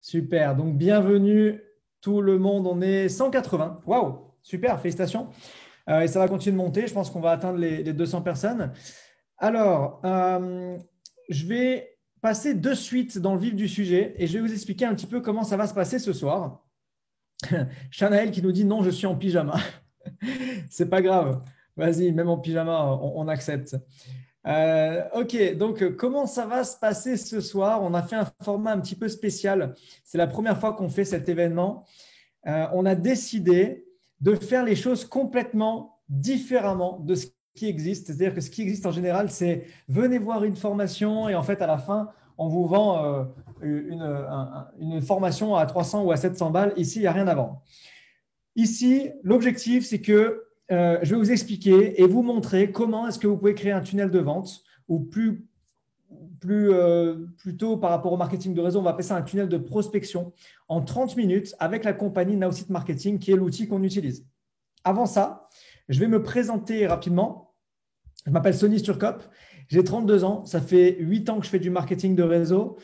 Super. Donc, bienvenue tout le monde. On est 180. Waouh, super, félicitations. Et ça va continuer de monter. Je pense qu'on va atteindre les 200 personnes. Alors, je vais passer de suite dans le vif du sujet et je vais vous expliquer un petit peu comment ça va se passer ce soir. Shanaël qui nous dit non, je suis en pyjama. C'est pas grave. Vas-y, même en pyjama, on accepte. Ok, donc comment ça va se passer ce soir? On a fait un format un petit peu spécial. C'est la première fois qu'on fait cet événement. On a décidé de faire les choses complètement différemment de ce qui existe. C'est-à-dire que ce qui existe en général, c'est venez voir une formation et en fait, à la fin, on vous vend une formation à 300 ou à 700 balles. Ici, il n'y a rien à vendre. Ici, l'objectif, c'est que je vais vous expliquer et vous montrer comment est-ce que vous pouvez créer un tunnel de vente ou plutôt par rapport au marketing de réseau, on va appeler ça un tunnel de prospection en 30 minutes avec la compagnie Nowsite Marketing qui est l'outil qu'on utilise. Avant ça, je vais me présenter rapidement. Je m'appelle Sonny Sturkop, j'ai 32 ans, ça fait 8 ans que je fais du marketing de réseau.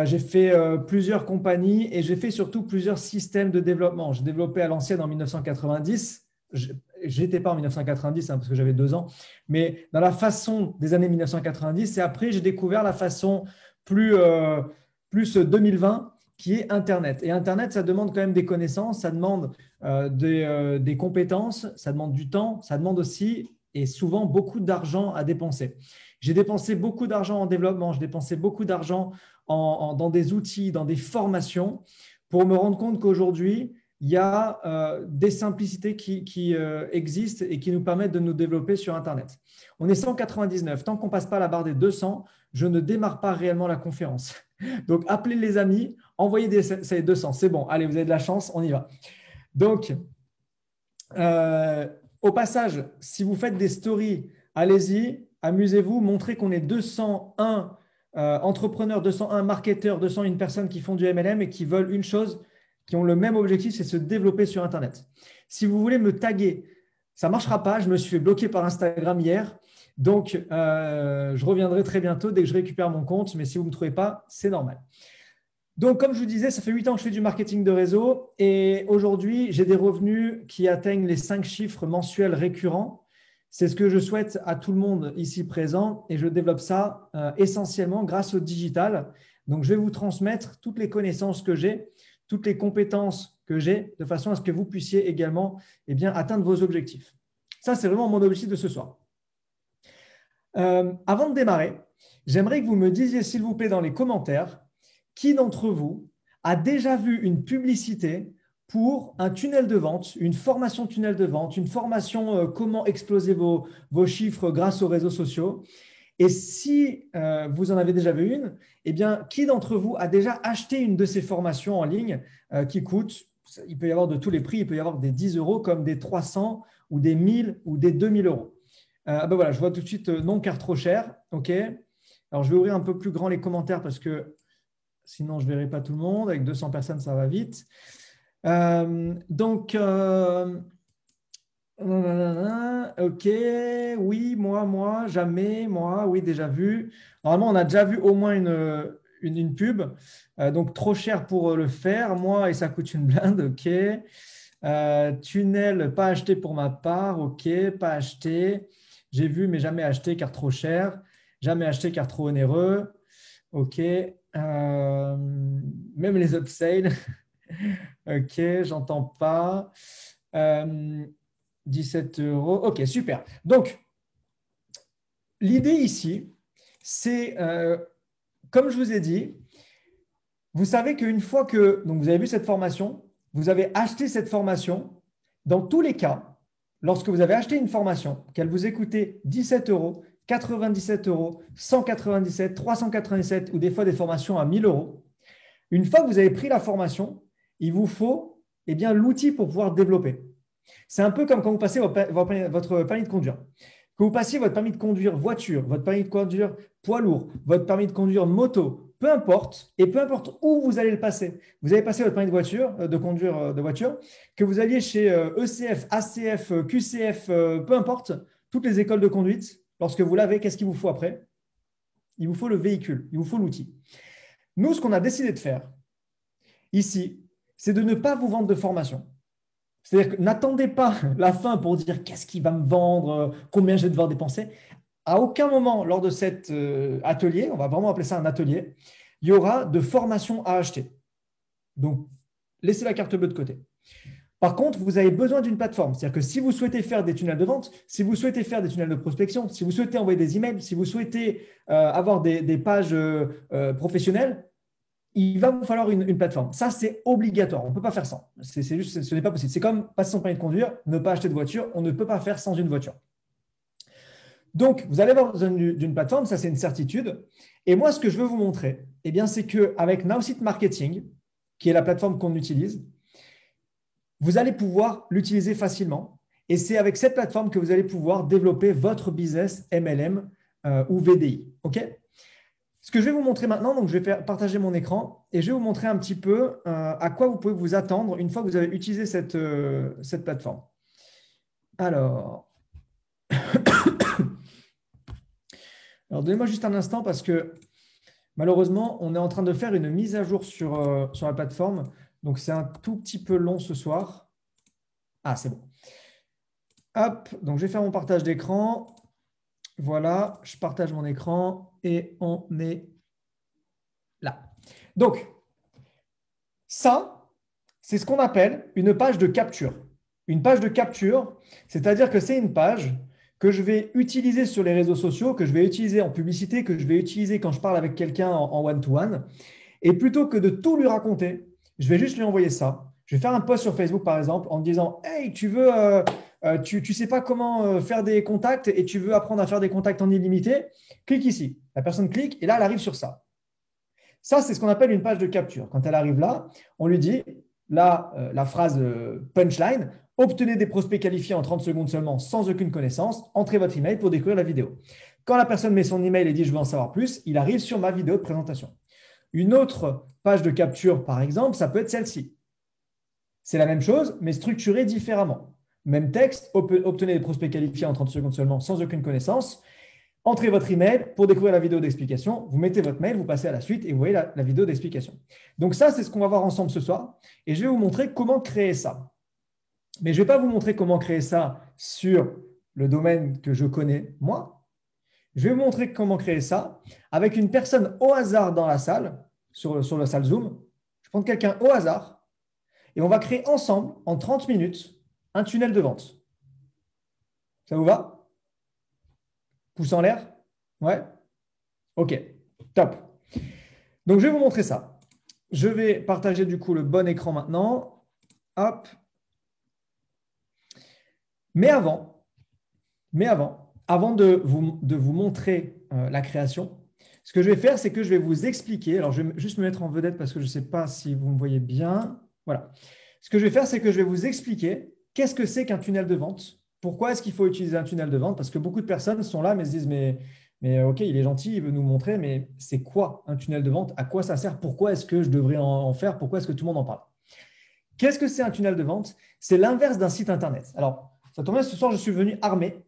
J'ai fait plusieurs compagnies et j'ai fait surtout plusieurs systèmes de développement. J'ai développé à l'ancienne en 1990. Je n'étais pas en 1990 parce que j'avais 2 ans, mais dans la façon des années 1990. Et après, j'ai découvert la façon plus 2020 qui est Internet. Et Internet, ça demande quand même des connaissances, ça demande des compétences, ça demande du temps, ça demande aussi et souvent beaucoup d'argent à dépenser. J'ai dépensé beaucoup d'argent en développement, j'ai dépensé beaucoup d'argent dans des outils, dans des formations pour me rendre compte qu'aujourd'hui, il y a des simplicités qui existent et qui nous permettent de nous développer sur Internet. On est 199. Tant qu'on ne passe pas la barre des 200, je ne démarre pas réellement la conférence. Donc, appelez les amis, envoyez ces 200. C'est bon, allez, vous avez de la chance, on y va. Donc, au passage, si vous faites des stories, allez-y, amusez-vous, montrez qu'on est 201 entrepreneurs, 201 marketeurs, 201 personnes qui font du MLM et qui veulent une chose, qui ont le même objectif, c'est se développer sur Internet. Si vous voulez me taguer, ça ne marchera pas. Je me suis fait bloquer par Instagram hier. Donc, je reviendrai très bientôt dès que je récupère mon compte. Mais si vous ne me trouvez pas, c'est normal. Donc, comme je vous disais, ça fait 8 ans que je fais du marketing de réseau et aujourd'hui, j'ai des revenus qui atteignent les 5 chiffres mensuels récurrents. C'est ce que je souhaite à tout le monde ici présent et je développe ça essentiellement grâce au digital. Donc, je vais vous transmettre toutes les connaissances que j'ai, toutes les compétences que j'ai de façon à ce que vous puissiez également atteindre vos objectifs. Ça, c'est vraiment mon objectif de ce soir. Avant de démarrer, j'aimerais que vous me disiez, s'il vous plaît, dans les commentaires, qui d'entre vous a déjà vu une publicité pour un tunnel de vente, une formation tunnel de vente, une formation comment exploser vos chiffres grâce aux réseaux sociaux? Et si vous en avez déjà vu une, eh bien, qui d'entre vous a déjà acheté une de ces formations en ligne qui coûte, il peut y avoir de tous les prix, il peut y avoir des 10 euros comme des 300 ou des 1000 ou des 2000 euros. Voilà, je vois tout de suite non car trop cher. OK. Alors, je vais ouvrir un peu plus grand les commentaires parce que sinon, je ne verrai pas tout le monde. Avec 200 personnes, ça va vite. OK, oui, moi, jamais, moi, oui, déjà vu. Normalement, on a déjà vu au moins une pub. Donc, trop cher pour le faire. Moi, et ça coûte une blinde. OK. Tunnel, pas acheté pour ma part. OK, pas acheté. J'ai vu, mais jamais acheté car trop cher. Jamais acheté car trop onéreux. OK. Même les upsales. OK, j'entends pas. 17 euros. OK, super. Donc, l'idée ici, c'est, comme je vous ai dit, vous savez qu'une fois que donc vous avez vu cette formation, vous avez acheté cette formation, dans tous les cas, lorsque vous avez acheté une formation, qu'elle vous ait coûté 17 euros, 97 euros, 197, 397 ou des fois des formations à 1000 euros, une fois que vous avez pris la formation, il vous faut l'outil pour pouvoir développer. C'est un peu comme quand vous passez votre permis de conduire. Que vous passiez votre permis de conduire voiture, votre permis de conduire poids lourd, votre permis de conduire moto, peu importe, et peu importe où vous allez le passer. Vous allez passer votre permis de voiture, de conduire de voiture, que vous alliez chez ECF, ACF, QCF, peu importe, toutes les écoles de conduite, lorsque vous l'avez, qu'est-ce qu'il vous faut après? Il vous faut le véhicule, il vous faut l'outil. Nous, ce qu'on a décidé de faire, ici, c'est de ne pas vous vendre de formation. C'est-à-dire que n'attendez pas la fin pour dire qu'est-ce qu'il va me vendre, combien je vais devoir dépenser. À aucun moment lors de cet atelier, on va vraiment appeler ça un atelier, il y aura de formation à acheter. Donc, laissez la carte bleue de côté. Par contre, vous avez besoin d'une plateforme. C'est-à-dire que si vous souhaitez faire des tunnels de vente, si vous souhaitez faire des tunnels de prospection, si vous souhaitez envoyer des emails, si vous souhaitez avoir des pages professionnelles, il va vous falloir une plateforme. Ça, c'est obligatoire. On ne peut pas faire sans. C'est juste, ce n'est pas possible. C'est comme passer son permis de conduire, ne pas acheter de voiture. On ne peut pas faire sans une voiture. Donc, vous allez avoir besoin d'une plateforme. Ça, c'est une certitude. Et moi, ce que je veux vous montrer, eh bien, c'est qu'avec Nowsite Marketing, qui est la plateforme qu'on utilise, vous allez pouvoir l'utiliser facilement. Et c'est avec cette plateforme que vous allez pouvoir développer votre business MLM ou VDI. OK ? Ce que je vais vous montrer maintenant, donc je vais partager mon écran et je vais vous montrer un petit peu à quoi vous pouvez vous attendre une fois que vous avez utilisé cette plateforme. Alors donnez-moi juste un instant parce que malheureusement, on est en train de faire une mise à jour sur la plateforme. Donc, c'est un tout petit peu long ce soir. Ah, c'est bon. Hop, donc je vais faire mon partage d'écran. Voilà, je partage mon écran et on est là. Donc, ça, c'est ce qu'on appelle une page de capture. Une page de capture, c'est-à-dire que c'est une page que je vais utiliser sur les réseaux sociaux, que je vais utiliser en publicité, que je vais utiliser quand je parle avec quelqu'un en one-to-one. Et plutôt que de tout lui raconter, je vais juste lui envoyer ça. Je vais faire un post sur Facebook, par exemple, en me disant « Hey, tu sais pas comment faire des contacts et tu veux apprendre à faire des contacts en illimité? Clique ici. » La personne clique et là, elle arrive sur ça. Ça, c'est ce qu'on appelle une page de capture. Quand elle arrive là, on lui dit la phrase punchline, obtenez des prospects qualifiés en 30 secondes seulement sans aucune connaissance, entrez votre email pour découvrir la vidéo. Quand la personne met son email et dit je veux en savoir plus, il arrive sur ma vidéo de présentation. Une autre page de capture, par exemple, ça peut être celle-ci. C'est la même chose, mais structurée différemment. Même texte, obtenez des prospects qualifiés en 30 secondes seulement sans aucune connaissance. Entrez votre email pour découvrir la vidéo d'explication. Vous mettez votre mail, vous passez à la suite et vous voyez la vidéo d'explication. Donc ça, c'est ce qu'on va voir ensemble ce soir. Et je vais vous montrer comment créer ça. Mais je ne vais pas vous montrer comment créer ça sur le domaine que je connais, moi. Je vais vous montrer comment créer ça avec une personne au hasard dans la salle, sur la salle Zoom. Je prends quelqu'un au hasard et on va créer ensemble, en 30 minutes, un tunnel de vente. Ça vous va? Pouce en l'air? Ouais? Ok, top. Donc, je vais vous montrer ça. Je vais partager du coup le bon écran maintenant. Hop. Mais avant de vous montrer la création, ce que je vais faire, c'est que je vais vous expliquer. Alors, je vais juste me mettre en vedette parce que je ne sais pas si vous me voyez bien. Voilà. Ce que je vais faire, c'est que je vais vous expliquer qu'est-ce que c'est qu'un tunnel de vente. Pourquoi est-ce qu'il faut utiliser un tunnel de vente? Parce que beaucoup de personnes sont là, mais se disent, mais ok, il est gentil, il veut nous montrer, mais c'est quoi un tunnel de vente? À quoi ça sert? Pourquoi est-ce que je devrais en faire? Pourquoi est-ce que tout le monde en parle? Qu'est-ce que c'est un tunnel de vente? C'est l'inverse d'un site Internet. Alors, ça tombe bien, ce soir, je suis venu armé.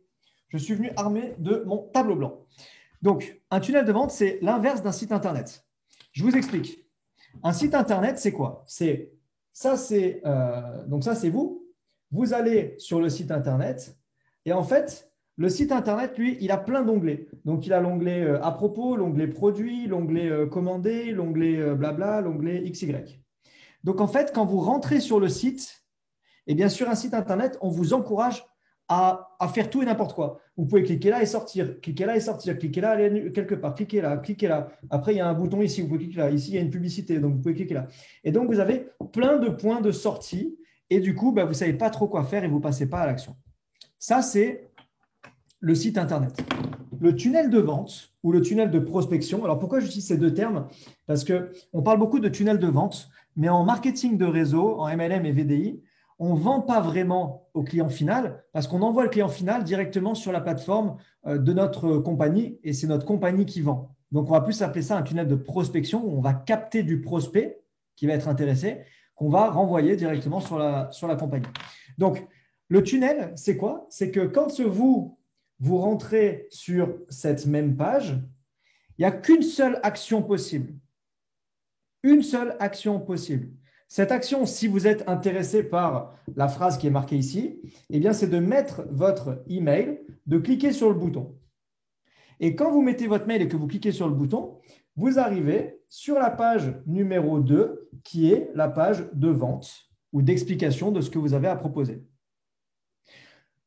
Je suis venu armé de mon tableau blanc. Donc, un tunnel de vente, c'est l'inverse d'un site Internet. Je vous explique. Un site Internet, c'est quoi? Ça, c'est vous. Vous allez sur le site Internet et en fait, le site Internet, lui, il a plein d'onglets. Donc, il a l'onglet à propos, l'onglet produit, l'onglet commandé, l'onglet blabla, l'onglet XY. Donc, en fait, quand vous rentrez sur le site, et bien sur un site Internet, on vous encourage à faire tout et n'importe quoi. Vous pouvez cliquer là et sortir, cliquer là et sortir, cliquer là, aller quelque part, cliquer là, cliquer là. Après, il y a un bouton ici, vous pouvez cliquer là. Ici, il y a une publicité, donc vous pouvez cliquer là. Et donc, vous avez plein de points de sortie et du coup, vous ne savez pas trop quoi faire et vous ne passez pas à l'action. Ça, c'est le site Internet. Le tunnel de vente ou le tunnel de prospection. Alors, pourquoi j'utilise ces deux termes? Parce qu'on parle beaucoup de tunnel de vente, mais en marketing de réseau, en MLM et VDI, on ne vend pas vraiment au client final parce qu'on envoie le client final directement sur la plateforme de notre compagnie et c'est notre compagnie qui vend. Donc, on va plus appeler ça un tunnel de prospection où on va capter du prospect qui va être intéressé, qu'on va renvoyer directement sur la compagnie. Donc, le tunnel, c'est quoi? C'est que quand vous rentrez sur cette même page, il n'y a qu'une seule action possible. Une seule action possible. Cette action, si vous êtes intéressé par la phrase qui est marquée ici, eh bien, c'est de mettre votre email, de cliquer sur le bouton. Et quand vous mettez votre mail et que vous cliquez sur le bouton, vous arrivez sur la page numéro 2, qui est la page de vente ou d'explication de ce que vous avez à proposer.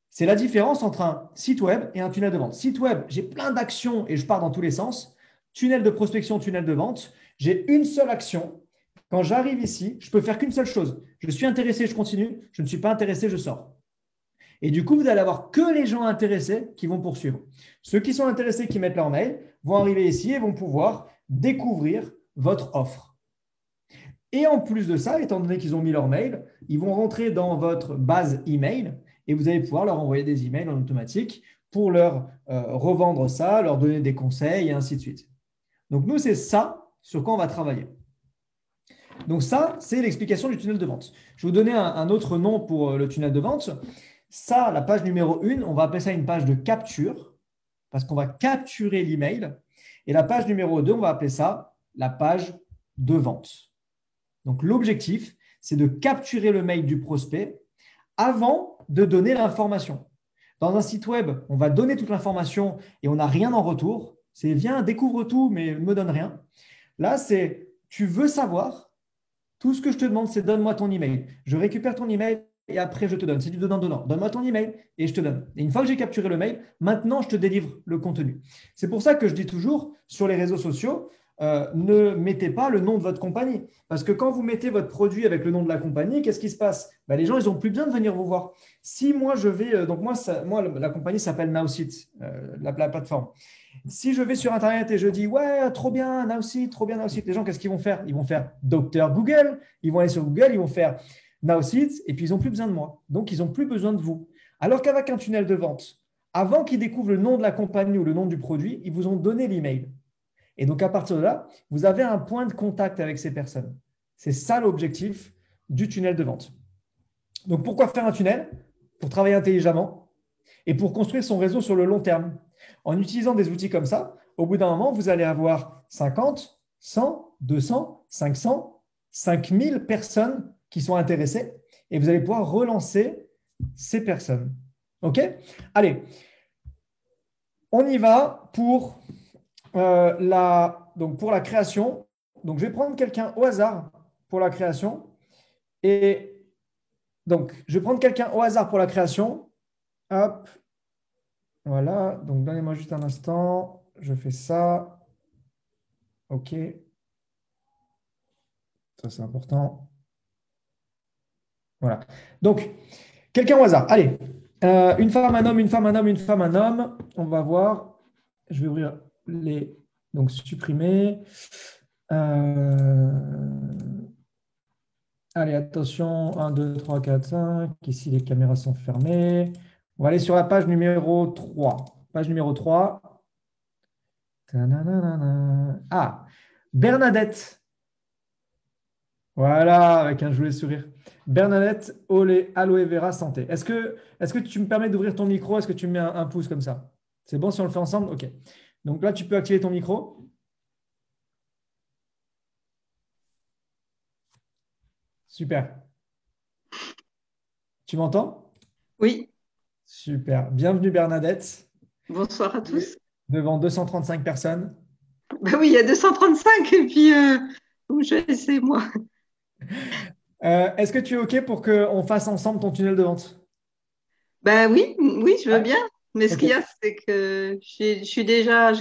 C'est la différence entre un site web et un tunnel de vente. Site web, j'ai plein d'actions et je pars dans tous les sens. Tunnel de prospection, tunnel de vente, j'ai une seule action. Quand j'arrive ici, je peux faire qu'une seule chose. Je suis intéressé, je continue. Je ne suis pas intéressé, je sors. Et du coup, vous allez avoir que les gens intéressés qui vont poursuivre. Ceux qui sont intéressés, qui mettent leur mail, vont arriver ici et vont pouvoir découvrir votre offre. Et en plus de ça, étant donné qu'ils ont mis leur mail, ils vont rentrer dans votre base email et vous allez pouvoir leur envoyer des emails en automatique pour leur revendre ça, leur donner des conseils et ainsi de suite. Donc, nous, c'est ça sur quoi on va travailler. Donc, ça, c'est l'explication du tunnel de vente. Je vais vous donner un autre nom pour le tunnel de vente. Ça, la page numéro 1, on va appeler ça une page de capture parce qu'on va capturer l'email. Et la page numéro 2, on va appeler ça la page de vente. Donc, l'objectif, c'est de capturer le mail du prospect avant de donner l'information. Dans un site web, on va donner toute l'information et on n'a rien en retour. C'est viens, découvre tout, mais ne me donne rien. Là, c'est tu veux savoir. Tout ce que je te demande, c'est donne-moi ton email. Je récupère ton email et après, je te donne. C'est du donnant-donnant. Donne-moi ton email et je te donne. Et une fois que j'ai capturé le mail, maintenant, je te délivre le contenu. C'est pour ça que je dis toujours sur les réseaux sociaux, ne mettez pas le nom de votre compagnie. Parce que quand vous mettez votre produit avec le nom de la compagnie, qu'est-ce qui se passe? Les gens, ils n'ont plus besoin de venir vous voir. Si moi, je vais… donc, moi, la compagnie s'appelle Nowsite, la plateforme. Si je vais sur Internet et je dis ouais, trop bien, Nowsite, trop bien, Nowsite, les gens, qu'est-ce qu'ils vont faire? Ils vont faire Docteur Google, ils vont aller sur Google, ils vont faire Nowsite et puis ils n'ont plus besoin de moi. Donc, ils n'ont plus besoin de vous. Alors qu'avec un tunnel de vente, avant qu'ils découvrent le nom de la compagnie ou le nom du produit, ils vous ont donné l'email. Et donc, à partir de là, vous avez un point de contact avec ces personnes. C'est ça l'objectif du tunnel de vente. Donc, pourquoi faire un tunnel? Pour travailler intelligemment et pour construire son réseau sur le long terme. En utilisant des outils comme ça, au bout d'un moment, vous allez avoir 50, 100, 200, 500, 5000 personnes qui sont intéressées et vous allez pouvoir relancer ces personnes. OK? Allez, on y va pour, pour la création. Donc, je vais prendre quelqu'un au hasard pour la création. Et donc, je vais prendre quelqu'un au hasard pour la création. Hop, voilà, donc donnez-moi juste un instant. Je fais ça. OK. Ça, c'est important. Voilà. Donc, quelqu'un au hasard. Allez. Une femme, un homme, une femme, un homme, une femme, un homme. On va voir. Je vais ouvrir les… Donc, supprimer. Allez, attention. 1, 2, 3, 4, 5. Ici, les caméras sont fermées. On va aller sur la page numéro 3. Page numéro 3. Ah, Bernadette. Voilà, avec un joli sourire. Bernadette, olé, aloe vera, santé. Est-ce que tu me permets d'ouvrir ton micro? Est-ce que tu me mets un pouce comme ça? C'est bon si on le fait ensemble? OK. Donc là, tu peux activer ton micro. Super. Tu m'entends? Oui, Super. Bienvenue Bernadette, bonsoir à tous. devant 235 personnes. Ben oui, il y a 235 et puis c'est moi. Est-ce que tu es OK pour qu'on fasse ensemble ton tunnel de vente? Ben oui, oui, je veux Ouais. bien. Mais ce OK. qu'il y a, c'est que je suis déjà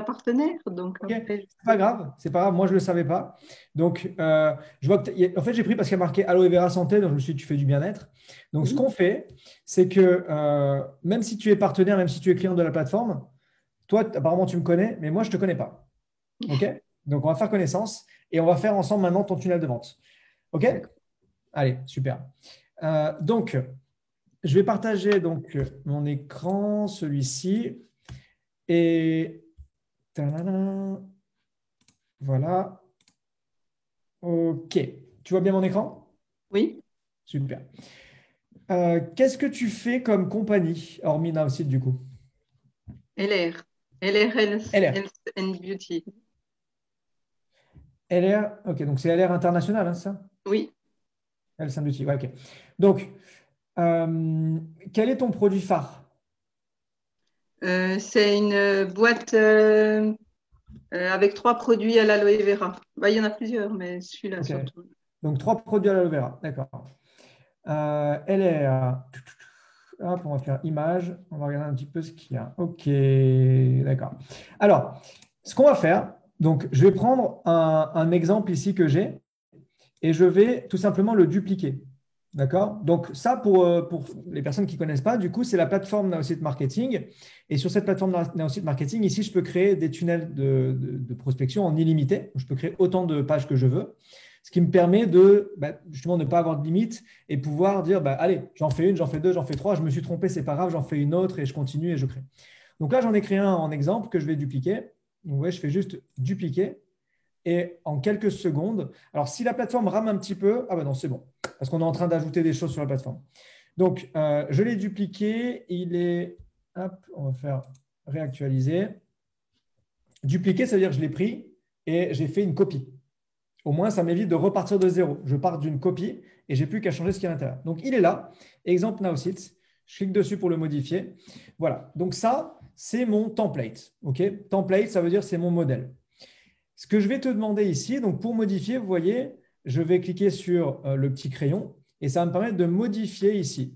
partenaire, donc Ok, après, c'est pas grave, c'est pas grave, moi je le savais pas. Donc, je vois que en fait, j'ai pris parce qu'il y a marqué Aloe Vera Santé, donc je me suis dit, tu fais du bien-être. Donc, ce oui. qu'on fait, c'est que même si tu es partenaire, même si tu es client de la plateforme, toi, apparemment, tu me connais, mais moi, je te connais pas. OK? Donc, on va faire connaissance et on va faire ensemble maintenant ton tunnel de vente. OK? D'accord. Allez, super. Donc, je vais partager donc mon écran, celui-ci, et tadadam, voilà. OK. Tu vois bien mon écran? Oui, Super. Qu'est-ce que tu fais comme compagnie, hormis Nowsite du coup? LR. LR Health, LR. Health and Beauty. LR, ok, donc c'est LR international, hein, c'est ça? Oui. L Saint-Lucie, ouais, ok. Donc, quel est ton produit phare? C'est une boîte avec 3 produits à l'aloe vera. Bah, il y en a plusieurs, mais celui-là Ok. surtout. Donc, trois produits à l'aloe vera. D'accord. LR. Hop, on va faire image. On va regarder un petit peu ce qu'il y a. Ok, d'accord. Alors, ce qu'on va faire, donc, je vais prendre un exemple ici que j'ai et je vais tout simplement le dupliquer. D'accord? Donc, ça, pour les personnes qui ne connaissent pas, du coup, c'est la plateforme Naosite Marketing. Et sur cette plateforme Naosite Marketing, ici, je peux créer des tunnels de prospection en illimité. Je peux créer autant de pages que je veux, ce qui me permet de justement ne pas avoir de limite et pouvoir dire, allez, j'en fais une, j'en fais deux, j'en fais trois, je me suis trompé, c'est pas grave, j'en fais une autre et je continue et je crée. Donc là, j'en ai créé un en exemple que je vais dupliquer. Donc, ouais, je fais juste dupliquer et en quelques secondes. Alors, si la plateforme rame un petit peu, ah ben non, c'est bon, parce qu'on est en train d'ajouter des choses sur la plateforme. Donc, je l'ai dupliqué. Il est, hop, on va faire réactualiser. Dupliquer, ça veut dire que je l'ai pris et j'ai fait une copie. Au moins, ça m'évite de repartir de zéro. Je pars d'une copie et j'ai plus qu'à changer ce qui est à l'intérieur. Donc, il est là. Exemple Naosite. Je clique dessus pour le modifier. Voilà. Donc, ça, c'est mon template. OK? Template, ça veut dire c'est mon modèle. Ce que je vais te demander ici, donc pour modifier, vous voyez, je vais cliquer sur le petit crayon et ça va me permettre de modifier ici.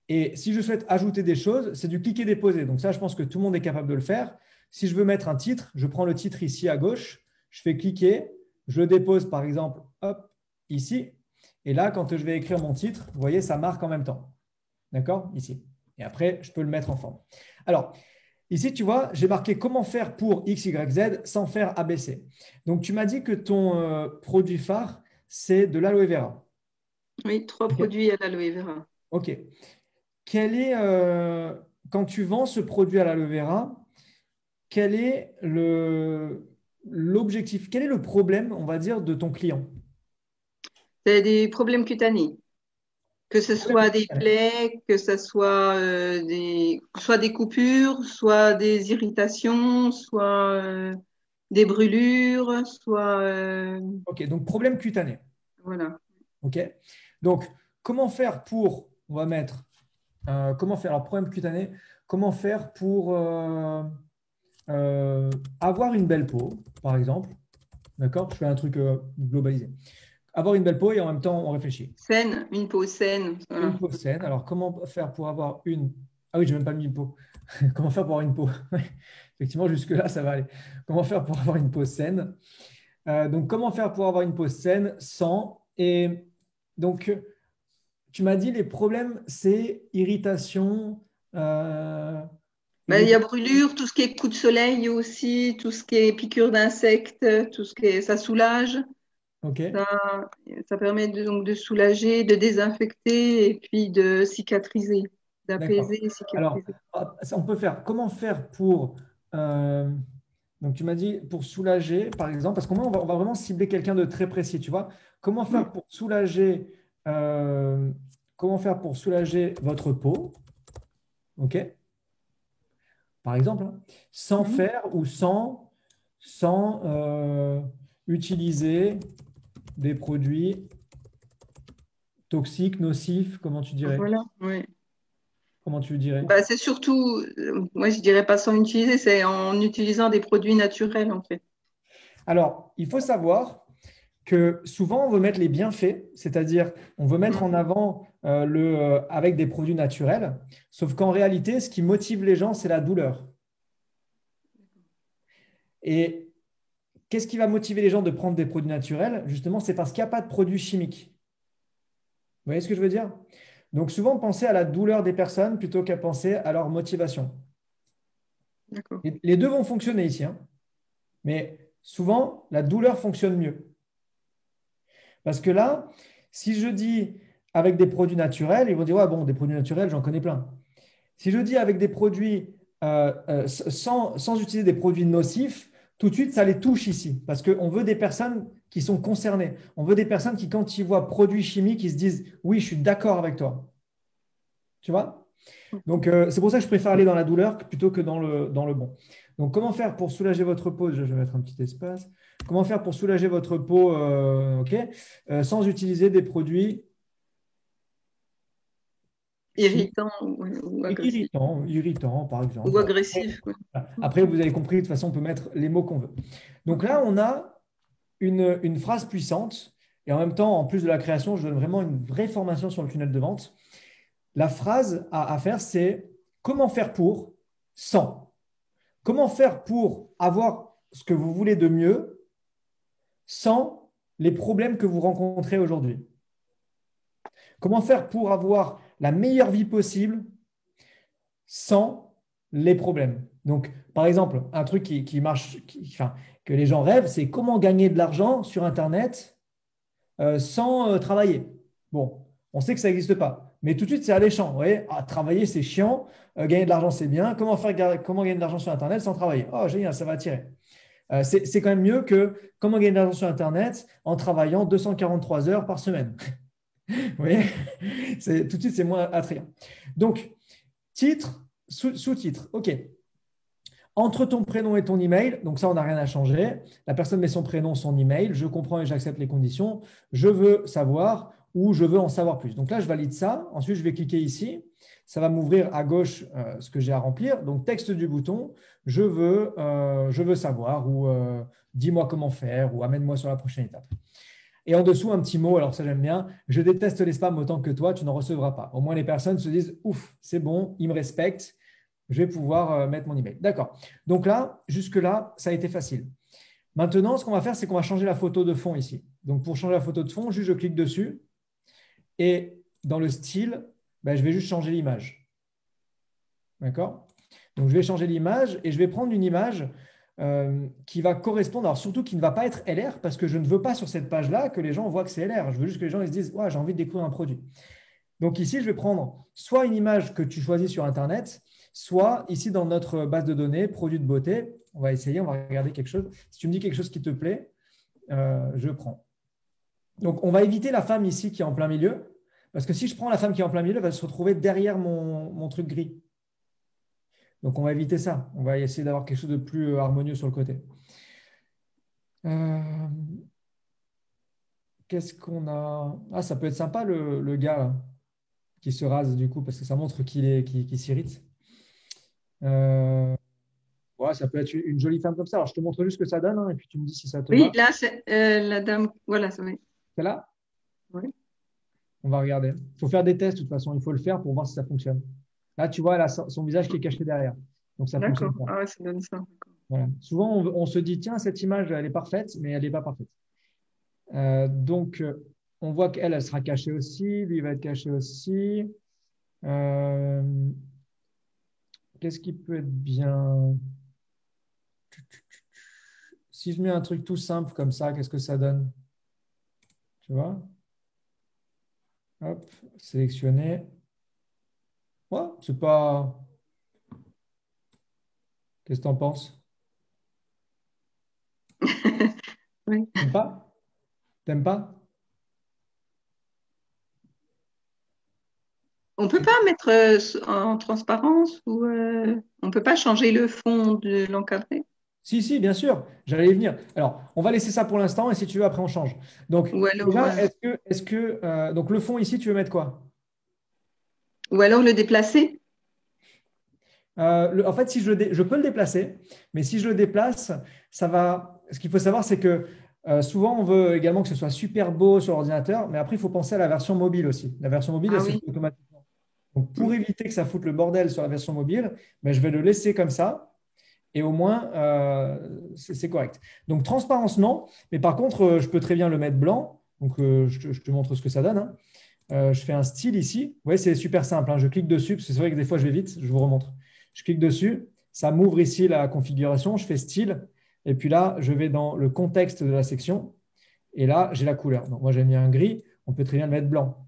Et si je souhaite ajouter des choses, c'est du cliquer déposer. Donc ça, je pense que tout le monde est capable de le faire. Si je veux mettre un titre, je prends le titre ici à gauche, je fais cliquer, je le dépose par exemple, hop, ici. Et là, quand je vais écrire mon titre, vous voyez, ça marque en même temps. D'accord? Ici. Et après, je peux le mettre en forme. Alors, ici, tu vois, j'ai marqué comment faire pour X, Y, Z sans faire ABC. Donc, tu m'as dit que ton produit phare, c'est de l'aloe vera. Oui, 3 produits à l'aloe vera. OK. Quel est, quand tu vends ce produit à l'aloe vera, quel est l'objectif, quel est le problème, on va dire, de ton client? C'est des problèmes cutanés. Que ce soit des plaies, que ce soit des coupures, soit des irritations, soit des brûlures, soit OK, donc problème cutané. voilà. OK. Donc, comment faire pour, on va mettre, comment faire, alors problème cutané, comment faire pour avoir une belle peau, par exemple. D'accord? Je fais un truc globalisé. Avoir une belle peau et en même temps, on réfléchit. Saine, une peau saine, Une voilà. peau saine. Alors, comment faire pour avoir une… Ah oui, je n'ai même pas mis une peau. Comment faire pour avoir une peau? Effectivement, jusque-là, ça va aller. Comment faire pour avoir une peau saine? Donc, comment faire pour avoir une peau saine sans… Et donc, tu m'as dit les problèmes, c'est irritation, euh, Ben, il y a irritation. brûlure, tout ce qui est coup de soleil aussi, tout ce qui est piqûre d'insectes, tout ce qui est, ça soulage. OK. Ça, ça permet donc de soulager, de désinfecter et puis de cicatriser, D'accord. d'apaiser et Alors, cicatriser. on peut faire. Comment faire pour. Donc, tu m'as dit pour soulager, par exemple, parce qu'on va vraiment cibler quelqu'un de très précis, tu vois. Comment Mm. faire pour soulager, comment faire pour soulager votre peau, OK, par exemple, hein, sans Mhm. faire ou sans utiliser des produits toxiques, nocifs, comment tu dirais? Voilà, oui. Comment tu dirais? Bah, c'est surtout, moi je dirais pas sans utiliser, c'est en utilisant des produits naturels en fait. Alors, il faut savoir que souvent on veut mettre les bienfaits, c'est-à-dire on veut mettre Mm. en avant avec des produits naturels, sauf qu'en réalité, ce qui motive les gens, c'est la douleur. Et qu'est-ce qui va motiver les gens de prendre des produits naturels? Justement, c'est parce qu'il n'y a pas de produits chimiques. Vous voyez ce que je veux dire? Donc souvent, pensez à la douleur des personnes plutôt qu'à penser à leur motivation. D'accord. Les deux vont fonctionner ici, hein, mais souvent, la douleur fonctionne mieux. Parce que là, si je dis avec des produits naturels, ils vont dire, ouais, bon, des produits naturels, j'en connais plein. Si je dis avec des produits sans utiliser des produits nocifs, tout de suite, ça les touche ici. Parce qu'on veut des personnes qui sont concernées. On veut des personnes qui, quand ils voient produits chimiques, ils se disent, oui, je suis d'accord avec toi. Tu vois? Donc, c'est pour ça que je préfère aller dans la douleur plutôt que dans le bon. Donc, comment faire pour soulager votre peau? Je vais mettre un petit espace. Comment faire pour soulager votre peau sans utiliser des produits Irritant ou agressif. irritants, par Ou exemple. agressif, quoi. Après, vous avez compris, de toute façon, on peut mettre les mots qu'on veut. Donc là, on a une phrase puissante. Et en même temps, en plus de la création, je donne vraiment une vraie formation sur le tunnel de vente. La phrase à faire, c'est comment faire pour sans. Comment faire pour avoir ce que vous voulez de mieux sans les problèmes que vous rencontrez aujourd'hui? Comment faire pour avoir la meilleure vie possible sans les problèmes? Donc, par exemple, un truc qui marche, enfin, que les gens rêvent, c'est comment gagner de l'argent sur Internet sans travailler. Bon, on sait que ça n'existe pas. Mais tout de suite, c'est alléchant. Vous voyez, ah, travailler, c'est chiant. Gagner de l'argent, c'est bien. Comment gagner de l'argent sur Internet sans travailler? Oh, génial, ça va attirer. C'est quand même mieux que comment gagner de l'argent sur Internet en travaillant 243 heures par semaine. Vous voyez, tout de suite, c'est moins attrayant. Donc, titre, sous-titre. OK. Entre ton prénom et ton email, donc ça, on n'a rien à changer. La personne met son prénom, son email. Je comprends et j'accepte les conditions. Je veux savoir ou je veux en savoir plus. Donc là, je valide ça. Ensuite, je vais cliquer ici. Ça va m'ouvrir à gauche ce que j'ai à remplir. Donc, texte du bouton, je veux savoir ou dis-moi comment faire ou amène-moi sur la prochaine étape. Et en dessous, un petit mot, alors ça j'aime bien, je déteste les spams autant que toi, tu n'en recevras pas. Au moins, les personnes se disent, ouf, c'est bon, ils me respectent, je vais pouvoir mettre mon email. D'accord. Donc là, jusque-là, ça a été facile. Maintenant, ce qu'on va faire, c'est qu'on va changer la photo de fond ici. Donc, pour changer la photo de fond, juste je clique dessus et dans le style, je vais juste changer l'image. D'accord? Donc, je vais changer l'image et je vais prendre une image qui va correspondre, alors surtout qui ne va pas être LR parce que je ne veux pas sur cette page-là que les gens voient que c'est LR. Je veux juste que les gens ils se disent, ouais, j'ai envie de découvrir un produit. Donc ici, je vais prendre soit une image que tu choisis sur Internet, soit ici dans notre base de données, produits de beauté. On va essayer, on va regarder quelque chose. Si tu me dis quelque chose qui te plaît, je prends. Donc, on va éviter la femme ici qui est en plein milieu, parce que si je prends la femme qui est en plein milieu, elle va se retrouver derrière mon truc gris. Donc, on va éviter ça. On va essayer d'avoir quelque chose de plus harmonieux sur le côté. Qu'est-ce qu'on a? Ah, ça peut être sympa le gars là, qui se rase du coup, parce que ça montre qu'il s'irrite. Ouais, ça peut être une jolie femme comme ça. Alors, je te montre juste ce que ça donne, hein, et puis tu me dis si ça te Oui, va. là, c'est la dame. Voilà, ça va. C'est là? Oui. On va regarder. Il faut faire des tests, de toute façon. Il faut le faire pour voir si ça fonctionne. Là, tu vois, elle a son visage qui est caché derrière. Donc, ça ne D'accord. fonctionne pas. Ah ouais, ça donne ça. Voilà. Souvent, on se dit, tiens, cette image, elle est parfaite, mais elle n'est pas parfaite. Donc, on voit qu'elle, elle sera cachée aussi. Lui, il va être caché aussi. Qu'est-ce qui peut être bien? Si je mets un truc tout simple comme ça, qu'est-ce que ça donne? Tu vois? Hop, sélectionner. Ouais, c'est pas. Qu'est-ce que tu en penses? Oui. T'aimes pas? T'aimes pas? On peut pas mettre en transparence ou on peut pas changer le fond de l'encadré Si, si, bien sûr, j'allais y venir. Alors, on va laisser ça pour l'instant et si tu veux, après, on change. Donc, ou alors déjà, donc le fond ici, tu veux mettre quoi? le déplacer. En fait, si je peux le déplacer, mais si je le déplace, ça va. Ce qu'il faut savoir, c'est que souvent, on veut également que ce soit super beau sur l'ordinateur, mais après, il faut penser à la version mobile aussi. La version mobile, Ah elle se oui. fait automatiquement. Donc, pour Mm. éviter que ça foute le bordel sur la version mobile, je vais le laisser comme ça. Et au moins, c'est correct. Donc, transparence, non. Mais par contre, je peux très bien le mettre blanc. Donc, je te montre ce que ça donne, hein. Je fais un style ici. Vous voyez, c'est super simple, hein. Je clique dessus, parce que c'est vrai que des fois, je vais vite. Je vous remontre. Je clique dessus. Ça m'ouvre ici la configuration. Je fais style. Et puis là, je vais dans le contexte de la section. Et là, j'ai la couleur. Donc, moi, j'ai mis un gris. On peut très bien le mettre blanc.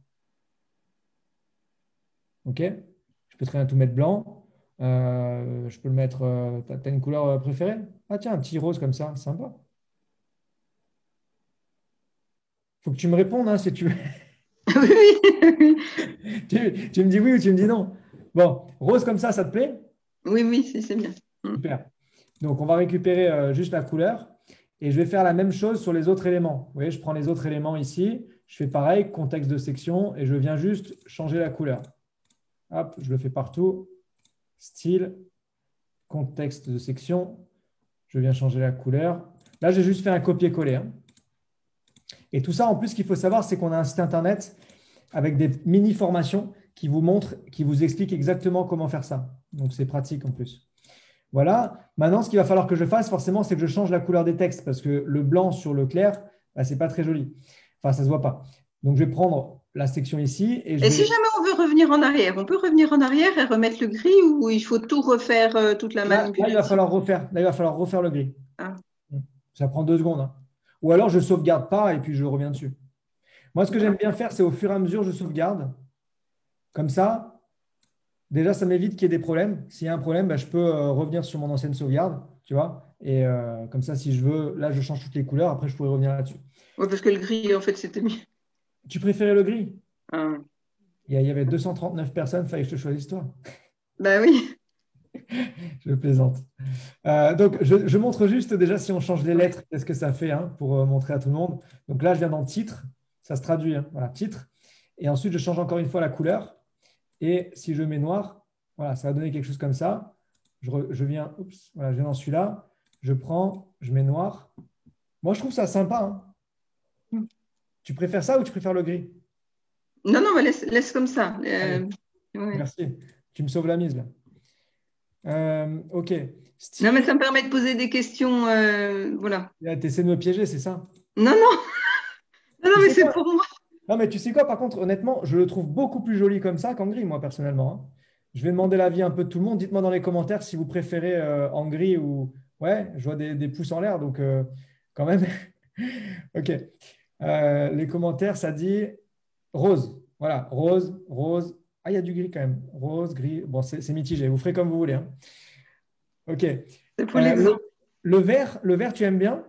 OK? Je peux très bien tout mettre blanc. Je peux le mettre. T'as une couleur préférée? Ah, tiens, un petit rose comme ça. Sympa. Faut que tu me répondes, hein, si tu veux. Oui, oui. Tu me dis oui ou tu me dis non. Bon, rose comme ça te plaît? Oui, oui, c'est bien. Super. Donc, on va récupérer juste la couleur et je vais faire la même chose sur les autres éléments. Vous voyez, je prends les autres éléments ici, je fais pareil, contexte de section et je viens juste changer la couleur. Hop, je le fais partout. Style, contexte de section, je viens changer la couleur. Là, j'ai juste fait un copier-coller. Hein. Et tout ça, en plus, ce qu'il faut savoir, c'est qu'on a un site internet avec des mini-formations qui vous montrent, qui vous expliquent exactement comment faire ça. Donc, c'est pratique en plus. Voilà. Maintenant, ce qu'il va falloir que je fasse, forcément, c'est que je change la couleur des textes parce que le blanc sur le clair, bah, ce n'est pas très joli. Enfin, ça ne se voit pas. Donc, je vais prendre la section ici et je Et si vais… jamais on veut revenir en arrière, on peut revenir en arrière et remettre le gris ou il faut tout refaire, toute la Là, il va manipulation? falloir refaire. Là, il va falloir refaire le gris. Ah, Ça prend 2 secondes. Hein. Ou alors, je ne sauvegarde pas et puis je reviens dessus. Moi, ce que j'aime bien faire, c'est au fur et à mesure, je sauvegarde. Comme ça, déjà, ça m'évite qu'il y ait des problèmes. S'il y a un problème, bah, je peux revenir sur mon ancienne sauvegarde, tu vois. Et comme ça, si je veux, là, je change toutes les couleurs. Après, je pourrais revenir là-dessus. ouais, parce que le gris, en fait, c'était mieux. Tu préférais le gris? Ah, Il y avait 239 personnes, il fallait que je te choisisse toi. bah oui. Je plaisante. Donc, je montre juste déjà si on change les lettres, qu'est-ce que ça fait hein, pour montrer à tout le monde. Donc là, je viens dans titre, ça se traduit, hein, voilà, titre. Et ensuite, je change encore une fois la couleur. Et si je mets noir, voilà, ça va donner quelque chose comme ça. Je viens, oups, voilà, je viens dans celui-là, je prends, je mets noir. Moi, je trouve ça sympa. Hein. Tu préfères ça ou tu préfères le gris? Non, non, mais laisse comme ça. Allez, Ouais. merci. Tu me sauves la mise là. Ok. Non, mais Style, ça me permet de poser des questions. Voilà. tu essaies de me piéger, c'est ça? Non, non, non, non, Tu mais sais c'est quoi? pour moi. Non, mais tu sais quoi, par contre, honnêtement, je le trouve beaucoup plus joli comme ça qu'en gris, moi, personnellement. Hein. Je vais demander l'avis un peu de tout le monde. Dites-moi dans les commentaires si vous préférez en gris ou… Ouais, je vois des pouces en l'air, donc quand même. OK. Les commentaires, ça dit rose. Voilà, rose, rose. Ah, il y a du gris quand même. Rose, gris. Bon, c'est mitigé. Vous ferez comme vous voulez. Hein. OK. C'est pour l'exemple. Le vert, tu aimes bien?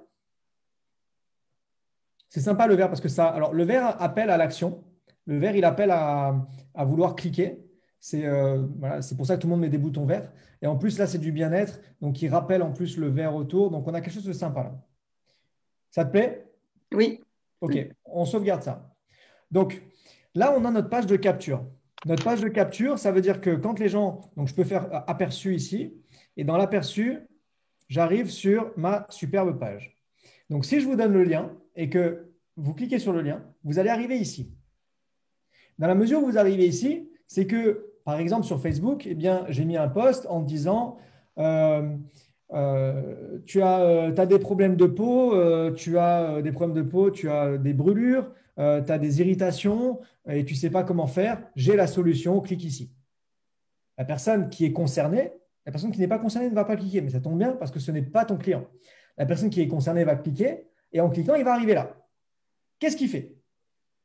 C'est sympa le vert parce que ça. Alors, le vert appelle à l'action. Le vert, il appelle à vouloir cliquer. Voilà, c'est pour ça que tout le monde met des boutons verts. Et en plus, là, c'est du bien-être. Donc, il rappelle en plus le vert autour. Donc, on a quelque chose de sympa là. Ça te plaît? Oui. OK. On sauvegarde ça. Donc, là, on a notre page de capture. Notre page de capture, ça veut dire que quand les gens. Donc, je peux faire aperçu ici. Et dans l'aperçu, j'arrive sur ma superbe page. Donc, si je vous donne le lien et que vous cliquez sur le lien, vous allez arriver ici. Dans la mesure où vous arrivez ici, c'est que, par exemple, sur Facebook, eh bien, j'ai mis un post en disant tu as des problèmes de peau, tu as des problèmes de peau, tu as des brûlures, tu as des irritations et tu ne sais pas comment faire, j'ai la solution, clique ici. La personne qui est concernée, la personne qui n'est pas concernée ne va pas cliquer, mais ça tombe bien parce que ce n'est pas ton client. La personne qui est concernée va cliquer et en cliquant, il va arriver là. Qu'est-ce qu'il fait?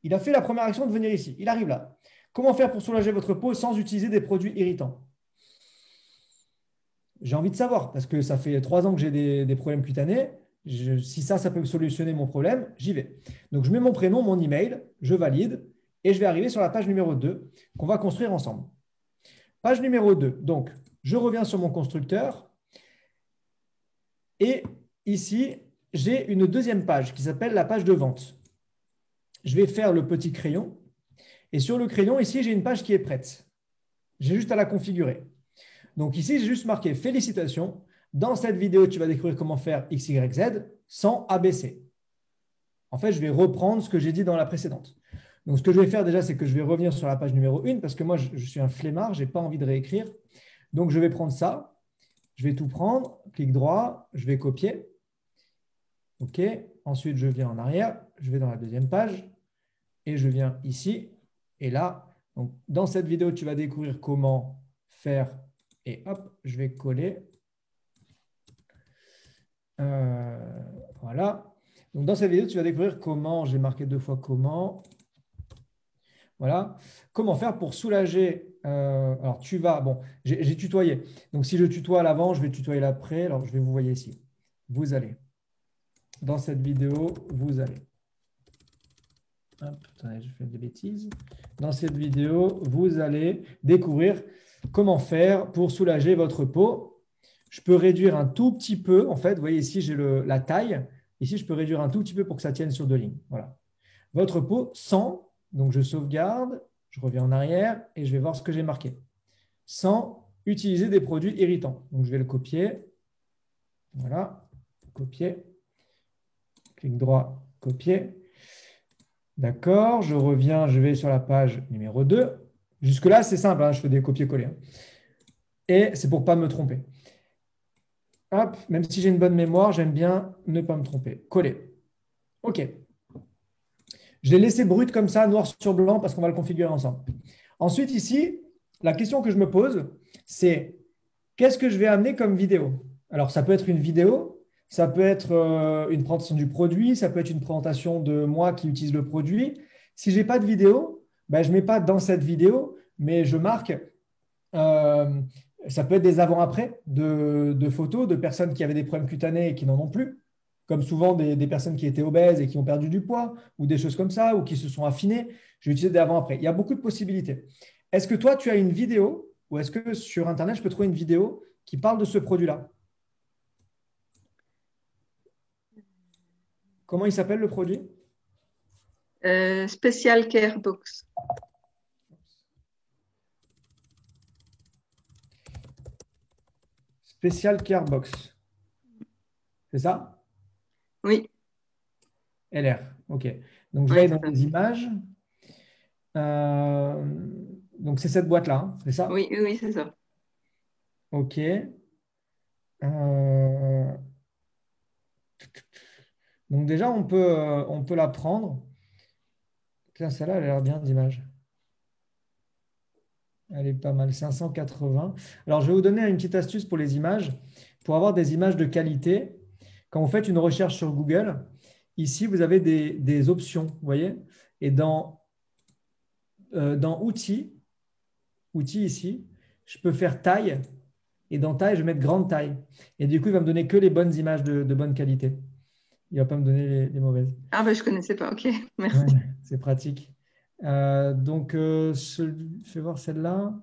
Il a fait la première action de venir ici. Il arrive là. Comment faire pour soulager votre peau sans utiliser des produits irritants? J'ai envie de savoir parce que ça fait 3 ans que j'ai des problèmes cutanés. Si ça peut solutionner mon problème, j'y vais. Donc, je mets mon prénom, mon email, je valide et je vais arriver sur la page numéro 2 qu'on va construire ensemble. Page numéro 2. Donc, je reviens sur mon constructeur et ici, j'ai une deuxième page qui s'appelle la page de vente. Je vais faire le petit crayon et sur le crayon, ici, j'ai une page qui est prête. J'ai juste à la configurer. Donc ici, j'ai juste marqué « Félicitations, dans cette vidéo, tu vas découvrir comment faire X, Y, Z sans ABC ». En fait, je vais reprendre ce que j'ai dit dans la précédente. Donc, ce que je vais faire déjà, c'est que je vais revenir sur la page numéro 1 parce que moi, je suis un flemmard, je n'ai pas envie de réécrire. Donc, je vais prendre ça, je vais tout prendre, clic droit, je vais copier. OK. Ensuite, je viens en arrière, je vais dans la deuxième page et je viens ici. Et là, donc, dans cette vidéo, tu vas découvrir comment faire. Et hop, je vais coller. Voilà. Donc, dans cette vidéo, tu vas découvrir comment, j'ai marqué 2 fois comment. Voilà. Comment faire pour soulager. Alors, tu vas, bon, j'ai tutoyé. Donc, si je tutoie à l'avant, je vais tutoyer l'après. Alors, je vais vous voyez ici. Vous allez. Dans cette vidéo, vous allez. Hop, attendez, je fais des bêtises. Dans cette vidéo, vous allez découvrir Comment faire pour soulager votre peau? Je peux réduire un tout petit peu. En fait, vous voyez ici, j'ai la taille. Ici, je peux réduire un tout petit peu pour que ça tienne sur deux lignes. Voilà. Votre peau sans, donc je sauvegarde, je reviens en arrière et je vais voir ce que j'ai marqué. Sans utiliser des produits irritants. Donc, je vais le copier. Voilà, copier. Clic droit, copier. D'accord, je reviens, je vais sur la page numéro 2. Jusque-là, c'est simple, hein, je fais des copier-coller. Et c'est pour ne pas me tromper. Hop, même si j'ai une bonne mémoire, j'aime bien ne pas me tromper. Coller. OK. Je l'ai laissé brut comme ça, noir sur blanc, parce qu'on va le configurer ensemble. Ensuite, ici, la question que je me pose, c'est qu'est-ce que je vais amener comme vidéo? Alors, ça peut être une vidéo, ça peut être une présentation du produit, ça peut être une présentation de moi qui utilise le produit. Si je n'ai pas de vidéo, ben, je ne mets pas dans cette vidéo, mais je marque, ça peut être des avant-après de photos de personnes qui avaient des problèmes cutanés et qui n'en ont plus, comme souvent des personnes qui étaient obèses et qui ont perdu du poids, ou des choses comme ça, ou qui se sont affinées. Je vais utiliser des avant-après. Il y a beaucoup de possibilités. Est-ce que toi, tu as une vidéo, ou est-ce que sur Internet, je peux trouver une vidéo qui parle de ce produit-là? Comment il s'appelle le produit? Special Care Box. Special Care Box. C'est ça? Oui, LR. OK. Donc, je vais oui, aller c'est dans ça. les images. Euh, donc, c'est cette boîte-là, hein, c'est ça? Oui, oui, c'est ça. OK. Euh, donc, déjà, on peut la prendre. Tiens, celle-là, elle a l'air bien d'image. Elle est pas mal, 580. Alors, je vais vous donner une petite astuce pour les images. Pour avoir des images de qualité, quand vous faites une recherche sur Google, ici, vous avez des options, vous voyez? Et dans outils ici, je peux faire taille. Et dans taille, je vais mettre grande taille. Et du coup, il va me donner que les bonnes images de bonne qualité. Il ne va pas me donner les mauvaises. Ah, ben, je connaissais pas. OK, Ouais, merci. c'est pratique. Donc, je vais voir celle-là.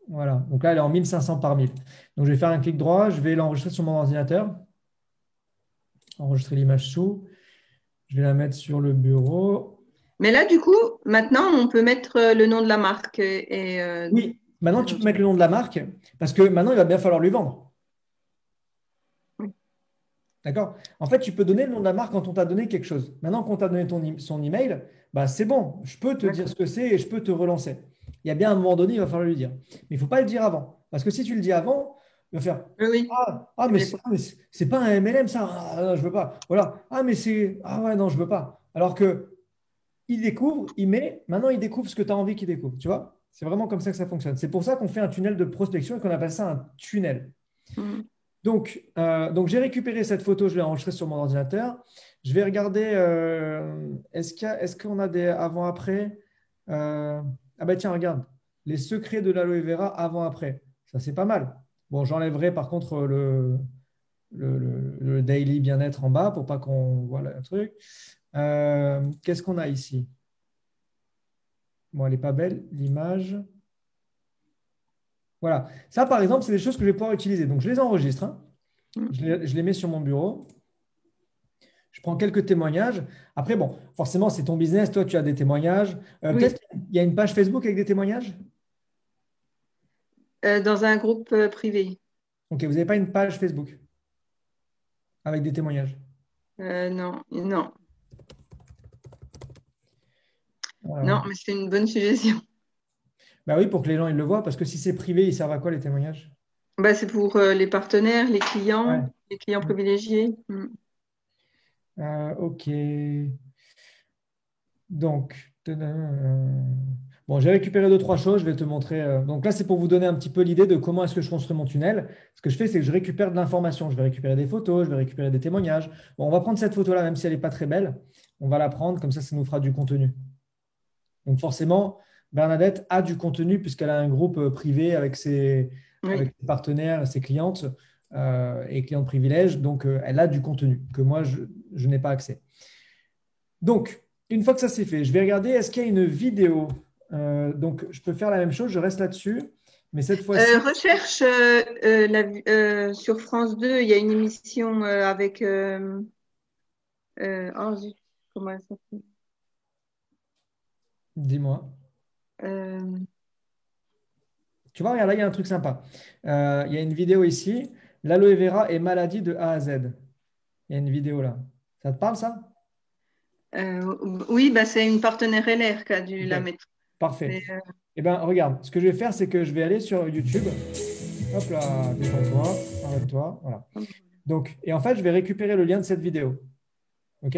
Voilà. Donc là, elle est en 1500 par 1000. Donc, je vais faire un clic droit. Je vais l'enregistrer sur mon ordinateur. Enregistrer l'image sous. Je vais la mettre sur le bureau. Mais là, du coup, maintenant, on peut mettre le nom de la marque Oui, maintenant, tu peux mettre le nom de la marque parce que maintenant, il va bien falloir lui vendre. oui. D'accord? En fait, tu peux donner le nom de la marque quand on t'a donné quelque chose. Maintenant qu'on t'a donné son email, bah, c'est bon. Je peux te dire ce D'accord. que c'est et je peux te relancer. Il y a bien un moment donné, il va falloir lui dire. Mais il ne faut pas le dire avant. Parce que si tu le dis avant, il va faire Oui, oui. mais Mais c'est pas un MLM, ça. Ah, non, je veux pas. Voilà. Ah, mais c'est. Ah, ouais, non, je veux pas. Alors que il découvre, il met. Maintenant, il découvre ce que tu as envie qu'il découvre. Tu vois? C'est vraiment comme ça que ça fonctionne. C'est pour ça qu'on fait un tunnel de prospection et qu'on appelle ça un tunnel. mm. Donc j'ai récupéré cette photo, je l'ai enregistrée sur mon ordinateur. Je vais regarder, est-ce qu'on a des avant-après? Ah bah tiens, regarde, les secrets de l'aloe vera avant-après. Ça, c'est pas mal. Bon, j'enlèverai par contre le daily bien-être en bas pour pas qu'on voit le truc. Qu'est-ce qu'on a ici? Bon, elle n'est pas belle, l'image. Voilà. Ça, par exemple, c'est des choses que je vais pouvoir utiliser. Donc, je les enregistre, hein. Mm. Je les mets sur mon bureau. Je prends quelques témoignages. Après, bon, forcément, c'est ton business. Toi, tu as des témoignages. Oui. Peut-être qu'il y a une page Facebook avec des témoignages? Dans un groupe privé. Ok, vous n'avez pas une page Facebook avec des témoignages. Non, non, Euh, non, mais c'est une bonne suggestion. bah oui, pour que les gens ils le voient, parce que si c'est privé, ils servent à quoi les témoignages? Bah, c'est pour les partenaires, Ouais. les clients privilégiés. Mm. Ok. Donc, bon, j'ai récupéré deux, trois choses. Je vais te montrer. Donc là, c'est pour vous donner un petit peu l'idée de comment est-ce que je construis mon tunnel. Ce que je fais, c'est que je récupère de l'information. Je vais récupérer des photos, je vais récupérer des témoignages. Bon, on va prendre cette photo-là, même si elle n'est pas très belle. On va la prendre, comme ça nous fera du contenu. Donc forcément, Bernadette a du contenu puisqu'elle a un groupe privé Oui. avec ses partenaires, ses clientes et clientes privilèges. Donc, elle a du contenu que moi, je n'ai pas accès. Donc, une fois que ça c'est fait, je vais regarder est-ce qu'il y a une vidéo. Donc, je peux faire la même chose, je reste là-dessus Mais cette fois-ci, Recherche sur France 2, il y a une émission avec oh, zut, comment elle s'appelle? dis-moi. Euh, Tu vois, regarde, là, il y a un truc sympa. Il y a une vidéo ici. L'aloe vera est maladie de A à Z. Il y a une vidéo là. Ça te parle, ça? oui, bah, c'est une partenaire LR qui a dû Ok, la mettre. parfait. Mais, Eh bien, regarde, ce que je vais faire, c'est que je vais aller sur YouTube. Hop là, détends-toi, arrête-toi. Voilà. Donc, et en fait, je vais récupérer le lien de cette vidéo. OK?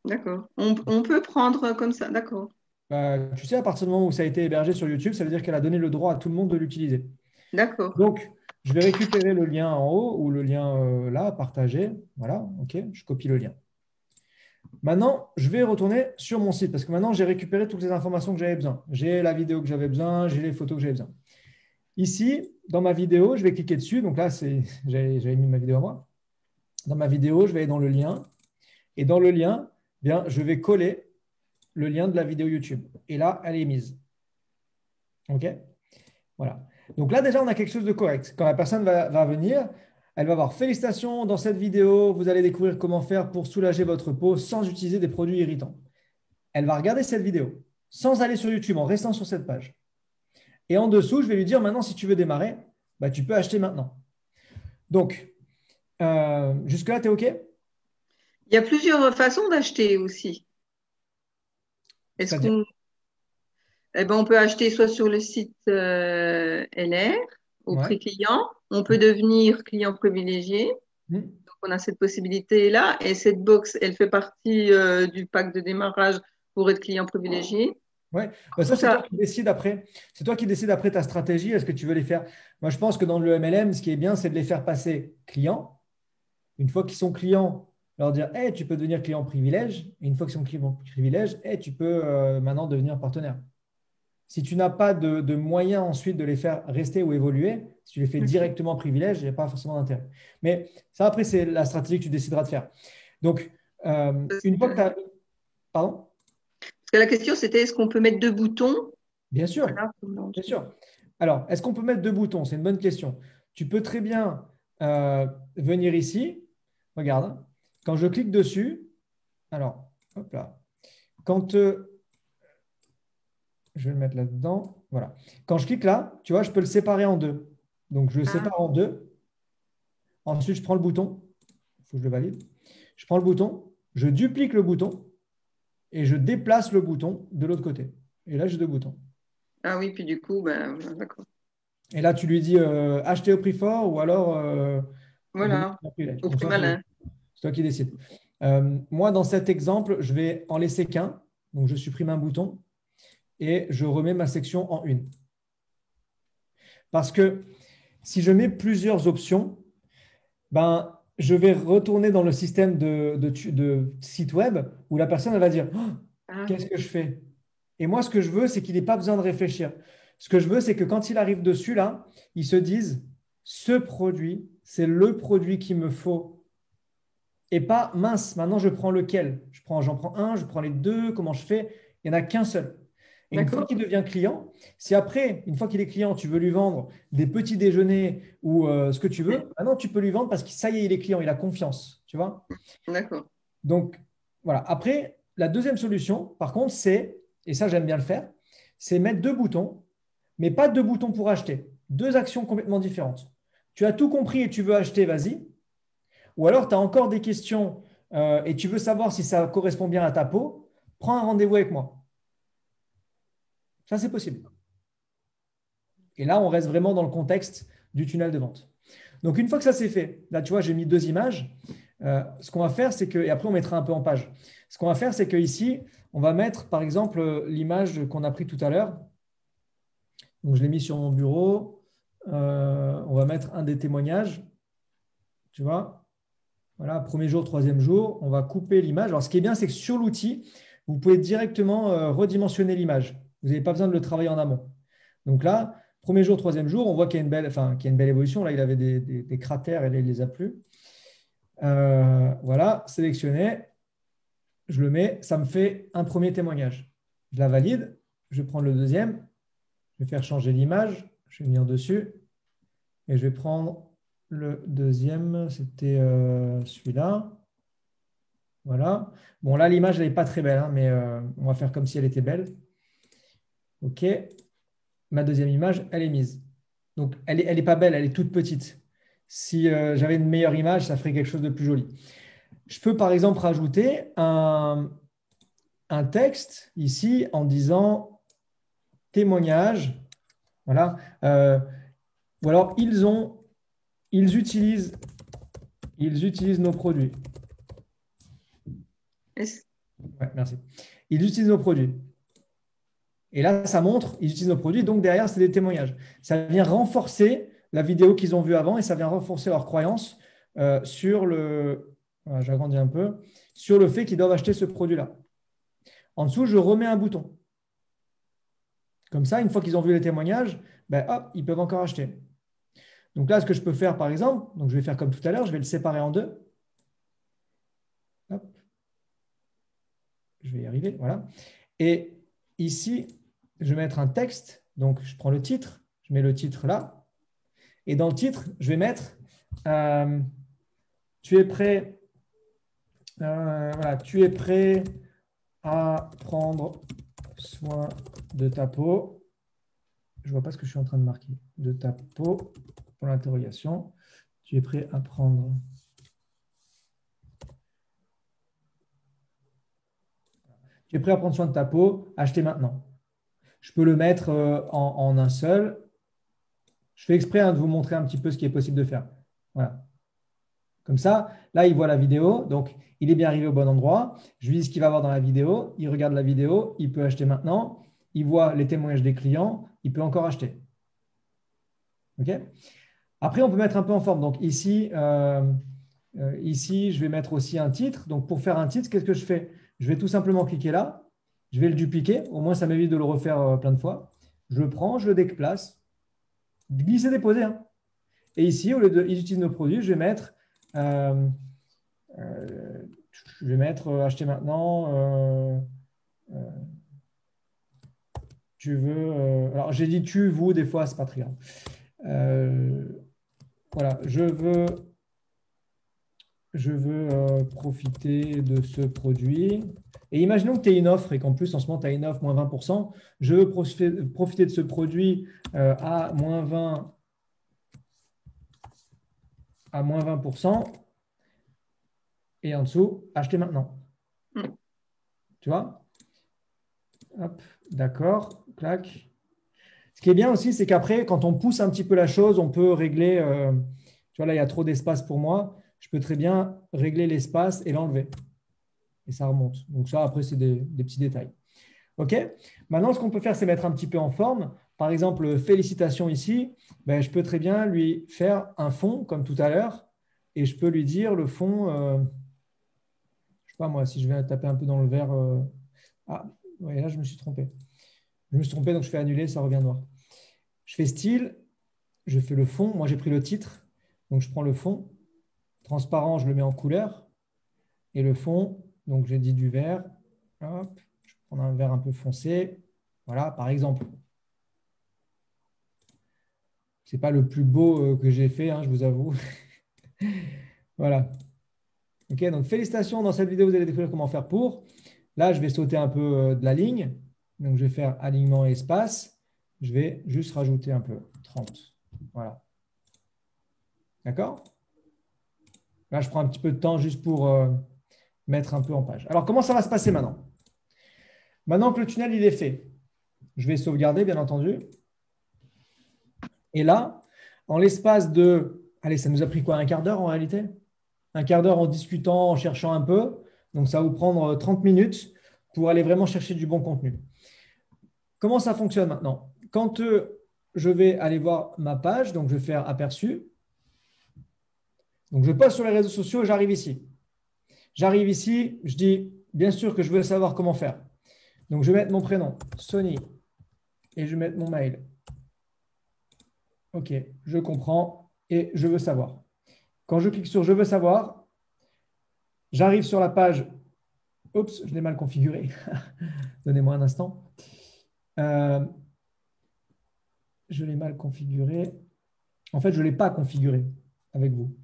d'accord. On peut prendre comme ça, d'accord. Tu sais, à partir du moment où ça a été hébergé sur YouTube, ça veut dire qu'elle a donné le droit à tout le monde de l'utiliser. D'accord. Donc, je vais récupérer le lien en haut ou le lien là, partagé. Voilà, OK, je copie le lien. Maintenant, je vais retourner sur mon site parce que maintenant, j'ai récupéré toutes les informations que j'avais besoin. J'ai la vidéo que j'avais besoin, j'ai les photos que j'avais besoin. Ici, dans ma vidéo, je vais cliquer dessus. Donc là, j'avais mis ma vidéo à moi. Dans ma vidéo, je vais aller dans le lien. Et dans le lien, bien, je vais coller le lien de la vidéo YouTube. Et là, elle est mise. OK? Voilà. Donc là, déjà, on a quelque chose de correct. Quand la personne va venir, elle va voir félicitations, dans cette vidéo, vous allez découvrir comment faire pour soulager votre peau sans utiliser des produits irritants. Elle va regarder cette vidéo sans aller sur YouTube, en restant sur cette page. Et en dessous, je vais lui dire maintenant, si tu veux démarrer, bah, tu peux acheter maintenant. Donc, jusque-là, tu es OK? Il y a plusieurs façons d'acheter aussi. Est-ce C'est-à-dire? qu'on Eh ben, on peut acheter soit sur le site LR au Ouais. prix client, on peut devenir client privilégié. Hmm. Donc, on a cette possibilité-là. Et cette box, elle fait partie du pack de démarrage pour être client privilégié. Ouais, bah ça, Tout c'est toi ça, qui décides après. C'est toi qui décides après ta stratégie. Est-ce que tu veux les faire? Moi, je pense que dans le MLM, ce qui est bien, c'est de les faire passer clients. Une fois qu'ils sont clients, leur dire, hey, tu peux devenir client privilège. Et une fois qu'ils sont clients privilège, hey, tu peux maintenant devenir partenaire. Si tu n'as pas de moyens ensuite de les faire rester ou évoluer, si tu les fais directement privilège, il n'y a pas forcément d'intérêt. Mais ça, après, c'est la stratégie que tu décideras de faire. Donc, parce une fois que tu que, as… Pardon? parce que la question, c'était est-ce qu'on peut mettre deux boutons? Bien sûr. Voilà. Bien sûr. Alors, est-ce qu'on peut mettre deux boutons? C'est une bonne question. Tu peux très bien venir ici. Regarde, hein. Quand je clique dessus, alors, hop là. Quand je vais le mettre là-dedans, voilà. Quand je clique là, tu vois, je peux le séparer en deux. Donc, je le Ah, sépare en deux. Ensuite, je prends le bouton. Il faut que je le valide. Je prends le bouton, je duplique le bouton et je déplace le bouton de l'autre côté. Et là, j'ai deux boutons. ah oui, puis du coup, ben, d'accord. Et là, tu lui dis acheter au prix fort ou alors donner Voilà, un privilège. au Donc prix ça, malin. c'est toi qui décides. Moi, dans cet exemple, je vais en laisser qu'un. Donc, je supprime un bouton et je remets ma section en une. Parce que si je mets plusieurs options, ben, je vais retourner dans le système de site web où la personne elle va dire oh, Ah, qu'est-ce que je fais? Et moi, ce que je veux, c'est qu'il n'ait pas besoin de réfléchir. Ce que je veux, c'est que quand il arrive dessus, là, il se dise ce produit, c'est le produit qu'il me faut. Et pas mince, maintenant je prends lequel? J'en prends un, je prends les deux, comment je fais? Il n'y en a qu'un seul. Et une fois d'accord, qu'il devient client, si après, une fois qu'il est client, tu veux lui vendre des petits déjeuners ou ce que tu veux, maintenant tu peux lui vendre parce que ça y est, il est client, il a confiance. Tu vois? d'accord. Donc, voilà. Après, la deuxième solution, par contre, c'est, et ça j'aime bien le faire, c'est mettre deux boutons, mais pas deux boutons pour acheter. Deux actions complètement différentes. Tu as tout compris et tu veux acheter, vas-y. Ou alors, tu as encore des questions et tu veux savoir si ça correspond bien à ta peau, prends un rendez-vous avec moi. Ça, c'est possible. Et là, on reste vraiment dans le contexte du tunnel de vente. Donc, une fois que ça c'est fait, là, tu vois, j'ai mis deux images. Ce qu'on va faire, c'est que, et après, on mettra un peu en page. Ce qu'on va faire, c'est qu'ici, on va mettre, par exemple, l'image qu'on a pris tout à l'heure. Donc, je l'ai mis sur mon bureau. On va mettre un des témoignages. Tu vois? Voilà, premier jour, troisième jour, on va couper l'image. Alors, ce qui est bien, c'est que sur l'outil, vous pouvez directement redimensionner l'image. Vous n'avez pas besoin de le travailler en amont. Donc là, premier jour, troisième jour, on voit qu'il y a une belle évolution. Là, il avait des cratères et là, il ne les a plus. Voilà, sélectionné. Je le mets. Ça me fait un premier témoignage. Je la valide. Je prends le deuxième. Je vais faire changer l'image. je vais venir dessus et je vais prendre le deuxième. C'était celui-là. Voilà. Bon, là, l'image, elle n'est pas très belle, hein, mais on va faire comme si elle était belle. OK. Ma deuxième image, elle est mise. Donc, elle n'est pas belle, elle est toute petite. Si j'avais une meilleure image, ça ferait quelque chose de plus joli. Je peux, par exemple, rajouter un texte ici en disant témoignage. Voilà. Ou alors, ils utilisent nos produits. Ouais, merci. Ils utilisent nos produits. Et là, ça montre, ils utilisent nos produits. Donc, derrière, c'est des témoignages. Ça vient renforcer la vidéo qu'ils ont vue avant et ça vient renforcer leur croyance sur le… Voilà, j'agrandis un peu. Sur le fait qu'ils doivent acheter ce produit-là. En dessous, je remets un bouton. Comme ça, une fois qu'ils ont vu les témoignages, ben, hop, ils peuvent encore acheter. Donc là, ce que je peux faire, par exemple, donc je vais faire comme tout à l'heure, je vais le séparer en deux. Hop. Je vais y arriver, voilà. Et ici, je vais mettre un texte. Donc, je prends le titre, je mets le titre là. Et dans le titre, je vais mettre tu es prêt, voilà, tu es prêt à prendre soin de ta peau. Je ne vois pas ce que je suis en train de marquer. De ta peau, pour l'interrogation. Tu es prêt à prendre. Tu es prêt à prendre soin de ta peau, achetez maintenant. Je peux le mettre en un seul. Je fais exprès de vous montrer un petit peu ce qui est possible de faire. Voilà. Comme ça, là, il voit la vidéo. Donc, il est bien arrivé au bon endroit. Je lui dis ce qu'il va voir dans la vidéo. Il regarde la vidéo. Il peut acheter maintenant. Il voit les témoignages des clients. Il peut encore acheter. OK? Après, on peut mettre un peu en forme. Donc, ici, je vais mettre aussi un titre. Donc, pour faire un titre, qu'est-ce que je fais? Je vais tout simplement cliquer là. Je vais le dupliquer. Au moins, ça m'évite de le refaire plein de fois. Je le prends, je le déplace. Glisser, déposer. Hein. Et ici, au lieu de « ils utilisent nos produits », je vais mettre acheter maintenant. Tu veux. Alors, j'ai dit tu, vous, des fois, c'est pas très grave. Voilà, je veux profiter de ce produit. Et imaginons que tu aies une offre et qu'en plus, en ce moment, tu as une offre moins 20%. Je veux profiter de ce produit à moins 20%. Et en dessous, acheter maintenant. Tu vois? Hop, d'accord, clac. Ce qui est bien aussi, c'est qu'après, quand on pousse un petit peu la chose, on peut régler. Tu vois, là, il y a trop d'espace pour moi. Je peux très bien régler l'espace et l'enlever. Et ça remonte. Donc ça, après, c'est des petits détails. OK? Maintenant, ce qu'on peut faire, c'est mettre un petit peu en forme. Par exemple, félicitations ici. Ben, je peux très bien lui faire un fond, comme tout à l'heure. Et je peux lui dire le fond… je ne sais pas moi, si je vais taper un peu dans le vert… ah, ouais, là, je me suis trompé. Je me suis trompé, donc je fais annuler, ça revient noir. Je fais style, je fais le fond. Moi, j'ai pris le titre, donc je prends le fond. Transparent, je le mets en couleur. Et le fond, donc j'ai dit du vert. Hop, je prends un vert un peu foncé. Voilà, par exemple. Ce n'est pas le plus beau que j'ai fait, hein, je vous avoue. Voilà. OK, donc félicitations. Dans cette vidéo, vous allez découvrir comment faire pour. Là, je vais sauter un peu de la ligne. Donc, je vais faire alignement et espace. Je vais juste rajouter un peu, 30. Voilà. D'accord? Là, je prends un petit peu de temps juste pour mettre un peu en page. Alors, comment ça va se passer maintenant? Maintenant que le tunnel il est fait, je vais sauvegarder, bien entendu. Et là, en l'espace de… Allez, ça nous a pris quoi? Un quart d'heure en réalité? Un quart d'heure en discutant, en cherchant un peu. Donc, ça va vous prendre 30 minutes pour aller vraiment chercher du bon contenu. Comment ça fonctionne maintenant? Quand je vais aller voir ma page, donc je vais faire aperçu. Donc, je poste sur les réseaux sociaux, j'arrive ici. J'arrive ici, je dis, bien sûr que je veux savoir comment faire. Donc, je vais mettre mon prénom, Sony, et je vais mettre mon mail. OK, je comprends et je veux savoir. Quand je clique sur « Je veux savoir », j'arrive sur la page. Oups, je l'ai mal configuré. Donnez-moi un instant. je l'ai mal configuré. En fait, je ne l'ai pas configuré avec vous.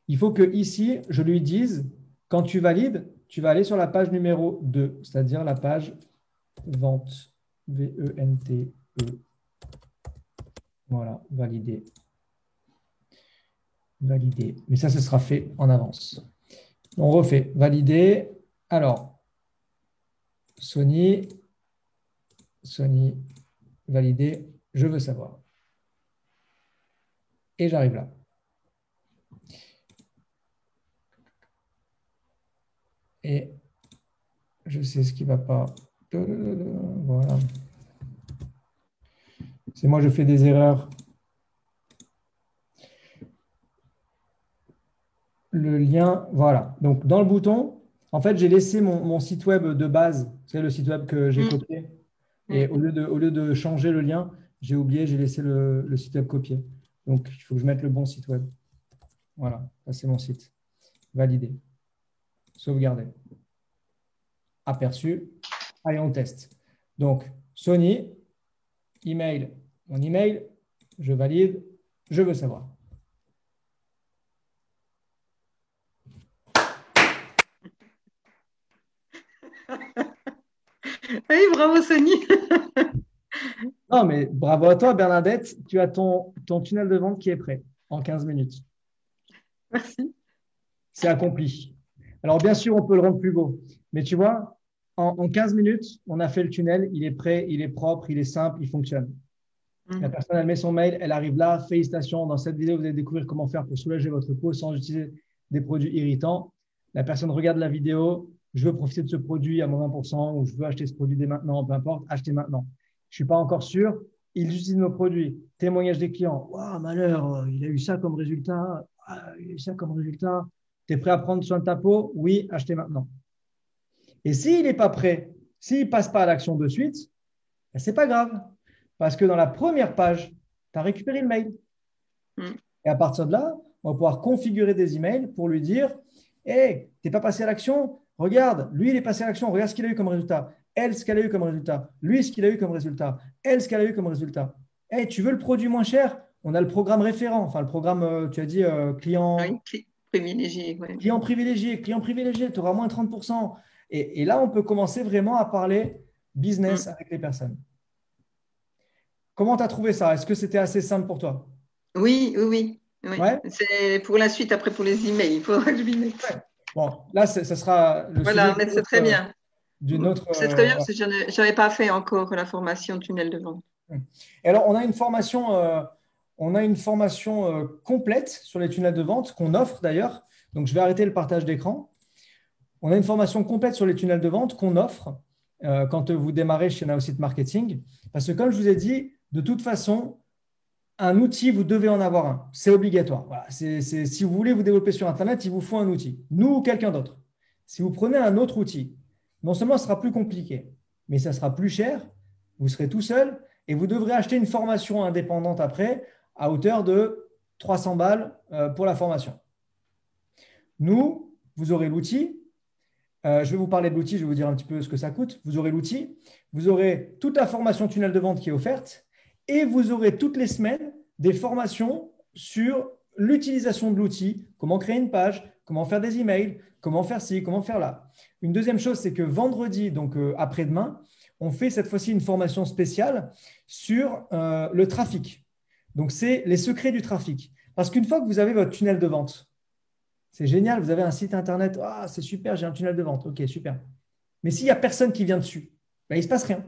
Il faut que ici, je lui dise, quand tu valides, tu vas aller sur la page numéro 2, c'est-à-dire la page vente. V-E-N-T-E. Voilà, valider. Valider. Mais ça, ce sera fait en avance. On refait. Valider. Alors, Sony, valider. Je veux savoir. Et j'arrive là. Et je sais ce qui ne va pas. Voilà. C'est moi, je fais des erreurs. Le lien, voilà. Donc, dans le bouton, en fait, j'ai laissé mon site web de base. C'est le site web que j'ai copié. Et au lieu de changer le lien, j'ai oublié, j'ai laissé le site web copié. Donc, il faut que je mette le bon site web. Voilà, ça c'est mon site. Validé. Sauvegarder. Aperçu. Allez, on teste. Donc, Sony, email, mon email, je valide, je veux savoir. Oui, bravo Sony. Non, mais bravo à toi, Bernadette. Tu as ton tunnel de vente qui est prêt en 15 minutes. Merci. C'est accompli. Alors, bien sûr, on peut le rendre plus beau. Mais tu vois, en 15 minutes, on a fait le tunnel. Il est prêt, il est propre, il est simple, il fonctionne. La personne, elle met son mail, elle arrive là. Félicitations. Dans cette vidéo, vous allez découvrir comment faire pour soulager votre peau sans utiliser des produits irritants. La personne regarde la vidéo. Je veux profiter de ce produit à moins 20% ou je veux acheter ce produit dès maintenant, peu importe, achetez maintenant. Je ne suis pas encore sûr. Ils utilisent nos produits. Témoignage des clients. Waouh, malheur, il a eu ça comme résultat. Il a eu ça comme résultat. Tu es prêt à prendre soin de ta peau? Oui, achetez maintenant. Et s'il n'est pas prêt, s'il ne passe pas à l'action de suite, ben, ce n'est pas grave. Parce que dans la première page, tu as récupéré le mail. Et à partir de là, on va pouvoir configurer des emails pour lui dire hey, tu n'es pas passé à l'action? Regarde, lui, il est passé à l'action. Regarde ce qu'il a eu comme résultat. Elle, ce qu'elle a eu comme résultat. Lui, ce qu'il a eu comme résultat. Elle, ce qu'elle a eu comme résultat. Hey, tu veux le produit moins cher? On a le programme référent. Enfin, le programme, tu as dit client. Oui, privilégié. Ouais. Client privilégié, tu auras moins 30%. Et là, on peut commencer vraiment à parler business avec les personnes. Comment tu as trouvé ça? Est-ce que c'était assez simple pour toi? Oui. Ouais. C'est pour la suite, après pour les emails. Il faudra que je m'y mette. Ouais. Bon, là, ce sera le voilà, sujet mais c'est très bien. d'une autre. C'est très bien parce que je n'avais pas fait encore la formation tunnel de vente. Et alors, on a une formation complète sur les tunnels de vente qu'on offre d'ailleurs. Donc, je vais arrêter le partage d'écran. On a une formation complète sur les tunnels de vente qu'on offre quand vous démarrez chez Naosit Marketing. Parce que comme je vous ai dit, de toute façon, un outil, vous devez en avoir un. C'est obligatoire. Voilà. Si vous voulez vous développer sur Internet, il vous faut un outil. Nous ou quelqu'un d'autre. Si vous prenez un autre outil, non seulement ce sera plus compliqué, mais ça sera plus cher. Vous serez tout seul et vous devrez acheter une formation indépendante après à hauteur de 300 balles pour la formation. Nous, vous aurez l'outil. Je vais vous parler de l'outil, je vais vous dire un petit peu ce que ça coûte. Vous aurez l'outil, vous aurez toute la formation tunnel de vente qui est offerte et vous aurez toutes les semaines des formations sur l'utilisation de l'outil, comment créer une page, comment faire des emails, comment faire ci, comment faire là. Une deuxième chose, c'est que vendredi, donc après-demain, on fait cette fois-ci une formation spéciale sur le trafic. Donc, c'est les secrets du trafic. Parce qu'une fois que vous avez votre tunnel de vente, c'est génial, vous avez un site internet, ah, c'est super, j'ai un tunnel de vente, ok, super. Mais s'il n'y a personne qui vient dessus, ben, il ne se passe rien.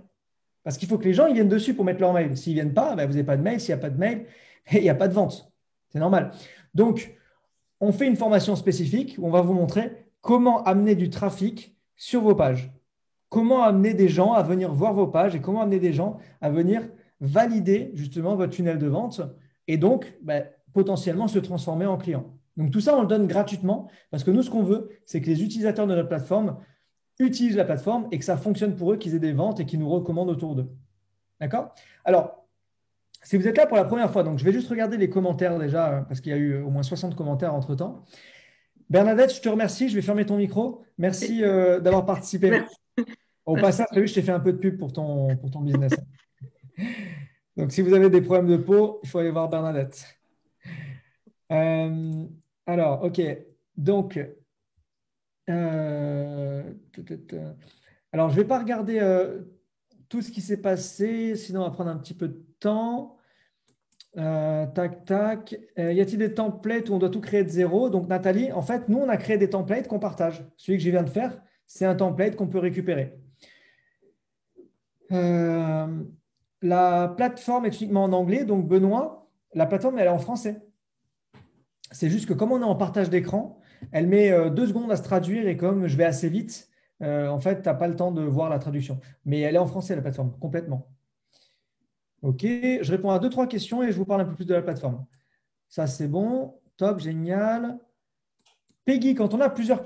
Parce qu'il faut que les gens ils viennent dessus pour mettre leur mail. S'ils ne viennent pas, ben, vous n'avez pas de mail. S'il n'y a pas de mail, il n'y a pas de vente. C'est normal. Donc, on fait une formation spécifique où on va vous montrer comment amener du trafic sur vos pages. Comment amener des gens à venir voir vos pages et comment amener des gens à venir valider justement votre tunnel de vente et donc ben, potentiellement se transformer en client. Donc, tout ça, on le donne gratuitement parce que nous, ce qu'on veut, c'est que les utilisateurs de notre plateforme utilisent la plateforme et que ça fonctionne pour eux, qu'ils aient des ventes et qu'ils nous recommandent autour d'eux. D'accord? Alors, si vous êtes là pour la première fois, donc je vais juste regarder les commentaires déjà parce qu'il y a eu au moins 60 commentaires entre-temps. Bernadette, je te remercie. Je vais fermer ton micro. Merci d'avoir participé. Merci. Au passage, tu as vu, je t'ai fait un peu de pub pour ton business. Donc, si vous avez des problèmes de peau, il faut aller voir Bernadette. Euh, alors, OK. Donc, alors, je ne vais pas regarder tout ce qui s'est passé, sinon on va prendre un petit peu de temps. Tac, tac. Y a-t-il des templates où on doit tout créer de zéro? Donc, Nathalie, en fait, nous, on a créé des templates qu'on partage. Celui que je viens de faire, c'est un template qu'on peut récupérer. La plateforme est uniquement en anglais. Donc, Benoît, la plateforme, elle est en français. C'est juste que comme on est en partage d'écran, elle met 2 secondes à se traduire et comme je vais assez vite, en fait, tu n'as pas le temps de voir la traduction. Mais elle est en français, la plateforme, complètement. OK, je réponds à 2-3 questions et je vous parle un peu plus de la plateforme. Ça, c'est bon. Top, génial. Peggy, quand on a plusieurs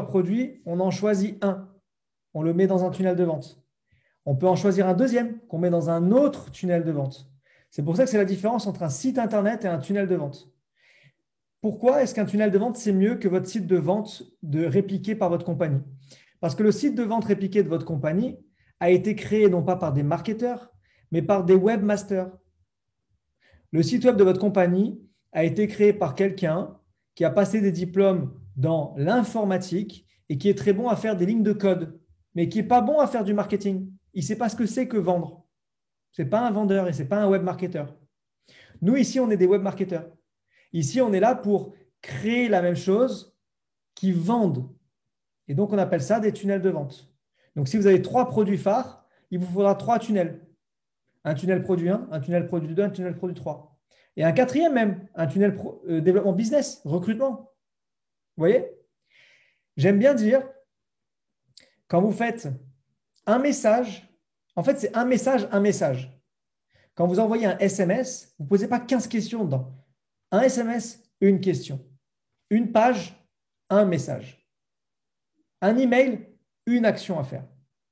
produits, on en choisit un. On le met dans un tunnel de vente. On peut en choisir un deuxième qu'on met dans un autre tunnel de vente. C'est pour ça que c'est la différence entre un site Internet et un tunnel de vente. Pourquoi est-ce qu'un tunnel de vente, c'est mieux que votre site de vente répliqué par votre compagnie? Parce que le site de vente répliqué de votre compagnie a été créé non pas par des marketeurs, mais par des webmasters. Le site web de votre compagnie a été créé par quelqu'un qui a passé des diplômes dans l'informatique et qui est très bon à faire des lignes de code, mais qui n'est pas bon à faire du marketing. Il ne sait pas ce que c'est que vendre. Ce n'est pas un vendeur et ce n'est pas un web marketeur. Nous, ici, on est des web marketeurs. Ici, on est là pour créer la même chose qui vendent. Et donc, on appelle ça des tunnels de vente. Donc, si vous avez 3 produits phares, il vous faudra 3 tunnels. Un tunnel produit 1, un tunnel produit 2, un tunnel produit 3. Et un quatrième même, un tunnel développement business, recrutement. Vous voyez? J'aime bien dire, quand vous faites un message, en fait, c'est un message, un message. Quand vous envoyez un SMS, vous ne posez pas 15 questions dedans. Un SMS, une question. Une page, un message. Un email, une action à faire.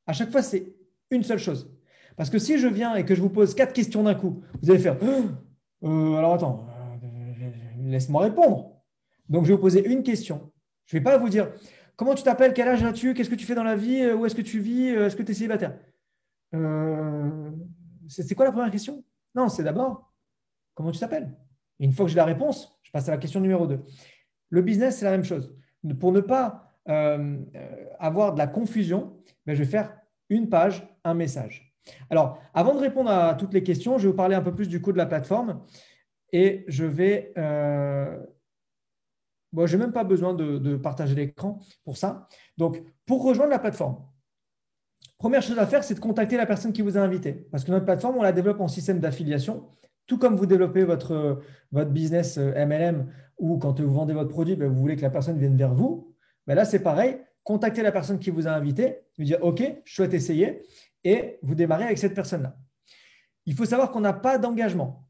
À chaque fois, c'est une seule chose. Parce que si je viens et que je vous pose 4 questions d'un coup, vous allez faire alors attends, laisse-moi répondre. Donc, je vais vous poser une question. Je ne vais pas vous dire comment tu t'appelles, quel âge as-tu, qu'est-ce que tu fais dans la vie, où est-ce que tu vis, est-ce que tu es célibataire. C'est quoi la première question? Non, c'est d'abord comment tu t'appelles. Et une fois que j'ai la réponse, je passe à la question numéro 2. Le business, c'est la même chose. Pour ne pas avoir de la confusion, ben, je vais faire une page, un message. Alors, avant de répondre à toutes les questions, je vais vous parler un peu plus du coup de la plateforme et je vais… bon, je n'ai même pas besoin de partager l'écran pour ça. Donc, pour rejoindre la plateforme, première chose à faire, c'est de contacter la personne qui vous a invité. Parce que notre plateforme, on la développe en système d'affiliation. Tout comme vous développez votre business MLM ou quand vous vendez votre produit, ben, vous voulez que la personne vienne vers vous. Ben là, c'est pareil. Contactez la personne qui vous a invité, lui dire OK, je souhaite essayer et vous démarrez avec cette personne-là. Il faut savoir qu'on n'a pas d'engagement.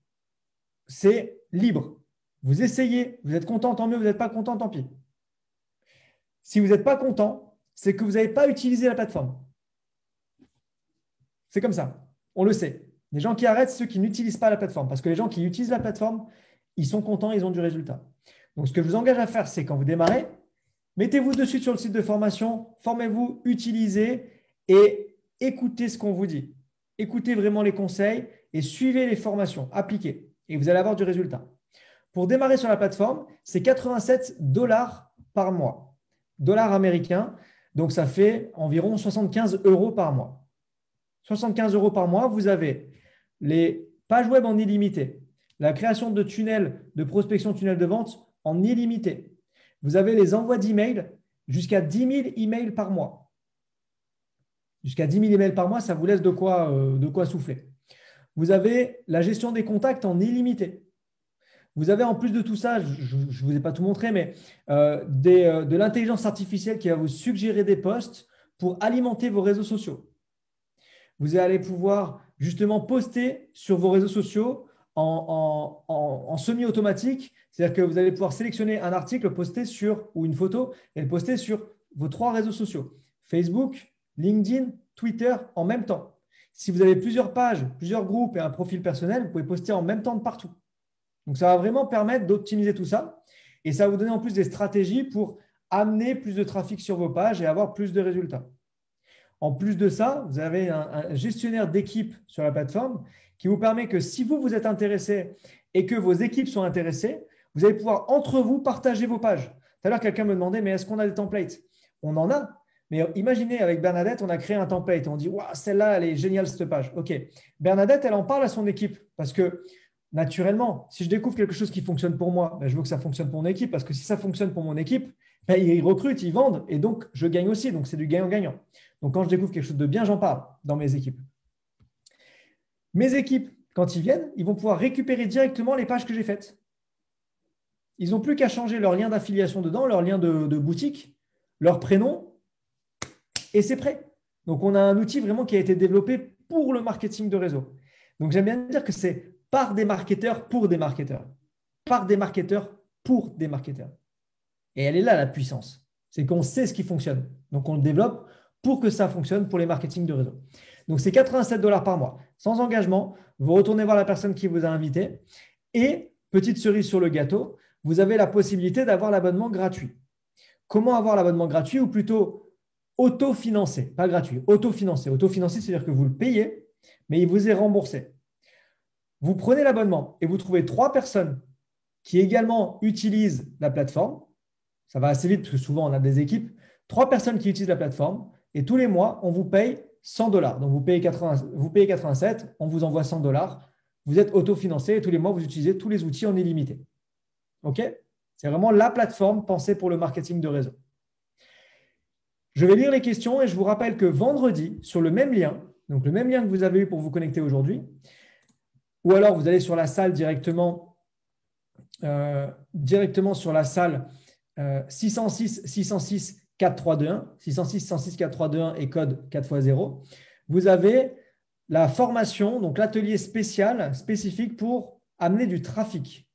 C'est libre. Vous essayez, vous êtes content, tant mieux, vous n'êtes pas content, tant pis. Si vous n'êtes pas content, c'est que vous n'avez pas utilisé la plateforme. C'est comme ça. On le sait. Les gens qui arrêtent, ceux qui n'utilisent pas la plateforme. Parce que les gens qui utilisent la plateforme, ils sont contents, ils ont du résultat. Donc, ce que je vous engage à faire, c'est quand vous démarrez, mettez-vous dessus sur le site de formation, formez-vous, utilisez et écoutez ce qu'on vous dit. Écoutez vraiment les conseils et suivez les formations, appliquez et vous allez avoir du résultat. Pour démarrer sur la plateforme, c'est 87 $ par mois. Dollars américains, donc ça fait environ 75 € par mois. 75 € par mois, vous avez les pages web en illimité, la création de tunnels de prospection, tunnels de vente en illimité. Vous avez les envois d'emails jusqu'à 10 000 emails par mois. Jusqu'à 10 000 emails par mois, ça vous laisse de quoi souffler. Vous avez la gestion des contacts en illimité. Vous avez en plus de tout ça, je ne vous ai pas tout montré, mais de l'intelligence artificielle qui va vous suggérer des posts pour alimenter vos réseaux sociaux. Vous allez pouvoir justement poster sur vos réseaux sociaux en semi-automatique. C'est-à-dire que vous allez pouvoir sélectionner un article, le poster sur, ou une photo, et le poster sur vos 3 réseaux sociaux. Facebook, LinkedIn, Twitter en même temps. Si vous avez plusieurs pages, plusieurs groupes et un profil personnel, vous pouvez poster en même temps de partout. Donc, ça va vraiment permettre d'optimiser tout ça. Et ça va vous donner en plus des stratégies pour amener plus de trafic sur vos pages et avoir plus de résultats. En plus de ça, vous avez un gestionnaire d'équipe sur la plateforme qui vous permet que si vous êtes intéressé et que vos équipes sont intéressées, vous allez pouvoir entre vous partager vos pages. Tout à l'heure, quelqu'un me demandait, mais est-ce qu'on a des templates? On en a. Mais imaginez, avec Bernadette, on a créé un template. On dit, waouh, celle-là, elle est géniale, cette page. OK. Bernadette, elle en parle à son équipe parce que naturellement, si je découvre quelque chose qui fonctionne pour moi, ben, je veux que ça fonctionne pour mon équipe parce que si ça fonctionne pour mon équipe, ben, ils recrutent, ils vendent et donc je gagne aussi. Donc, c'est du gagnant-gagnant. Donc, quand je découvre quelque chose de bien, j'en parle dans mes équipes. Mes équipes, quand ils viennent, ils vont pouvoir récupérer directement les pages que j'ai faites. Ils n'ont plus qu'à changer leur lien d'affiliation dedans, leur lien de boutique, leur prénom, et c'est prêt. Donc, on a un outil vraiment qui a été développé pour le marketing de réseau. Donc, j'aime bien dire que c'est par des marketeurs pour des marketeurs. Par des marketeurs pour des marketeurs. Et elle est là, la puissance. C'est qu'on sait ce qui fonctionne. Donc, on le développe pour que ça fonctionne pour les marketing de réseau. Donc, c'est 87 $ par mois, sans engagement. Vous retournez voir la personne qui vous a invité. Et, petite cerise sur le gâteau, vous avez la possibilité d'avoir l'abonnement gratuit. Comment avoir l'abonnement gratuit ou plutôt autofinancé, pas gratuit, autofinancé. Autofinancé, c'est-à-dire que vous le payez, mais il vous est remboursé. Vous prenez l'abonnement et vous trouvez 3 personnes qui également utilisent la plateforme. Ça va assez vite parce que souvent on a des équipes. 3 personnes qui utilisent la plateforme et tous les mois, on vous paye 100 $. Donc, vous payez 87, on vous envoie 100 $. Vous êtes autofinancé et tous les mois, vous utilisez tous les outils en illimité. OK? C'est vraiment la plateforme pensée pour le marketing de réseau. Je vais lire les questions et je vous rappelle que vendredi, sur le même lien, donc le même lien que vous avez eu pour vous connecter aujourd'hui, ou alors vous allez sur la salle directement sur la salle 606 606 4321, 606 606 4321 et code 4x0, vous avez la formation, donc l'atelier spécial, spécifique pour amener du trafic.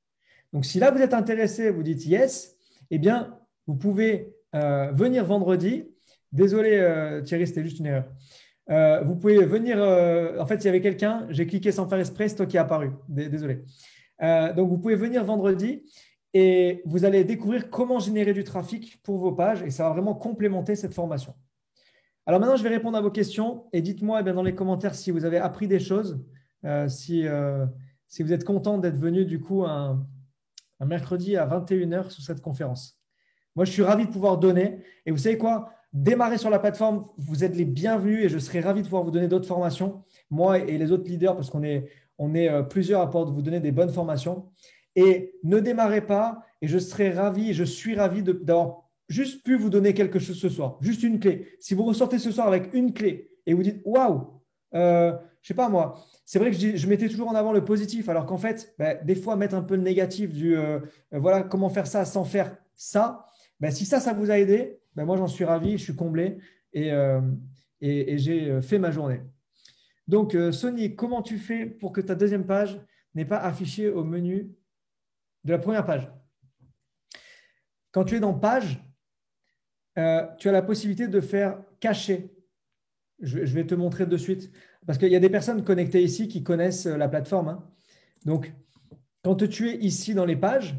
Donc, si là, vous êtes intéressé, vous dites yes, eh bien, vous pouvez venir vendredi. Désolé, Thierry, c'était juste une erreur. Vous pouvez venir. En fait, il y avait quelqu'un, j'ai cliqué sans faire exprès, c'est toi qui est apparu. Désolé. Donc, vous pouvez venir vendredi et vous allez découvrir comment générer du trafic pour vos pages et ça va vraiment complémenter cette formation. Alors maintenant, je vais répondre à vos questions et dites-moi dans les commentaires si vous avez appris des choses, si vous êtes content d'être venu du coup un mercredi à 21h sur cette conférence. Moi, je suis ravi de pouvoir donner et vous savez quoi? Démarrez sur la plateforme, vous êtes les bienvenus et je serai ravi de pouvoir vous donner d'autres formations, moi et les autres leaders, parce qu'on est plusieurs à pouvoir vous donner des bonnes formations. Et ne démarrez pas et je serai ravi, je suis ravi d'avoir juste pu vous donner quelque chose ce soir, juste une clé. Si vous ressortez ce soir avec une clé et vous dites « Waouh, je ne sais pas moi », c'est vrai que je mettais toujours en avant le positif, alors qu'en fait, des fois, mettre un peu le négatif du voilà comment faire ça sans faire ça, si ça vous a aidé, moi, j'en suis ravi, je suis comblé et j'ai fait ma journée. Donc, Sony, comment tu fais pour que ta deuxième page n'est pas affichée au menu de la première page? Quand tu es dans page, tu as la possibilité de faire cacher. Je vais te montrer de suite parce qu'il y a des personnes connectées ici qui connaissent la plateforme. Hein. Donc, quand tu es ici dans les pages,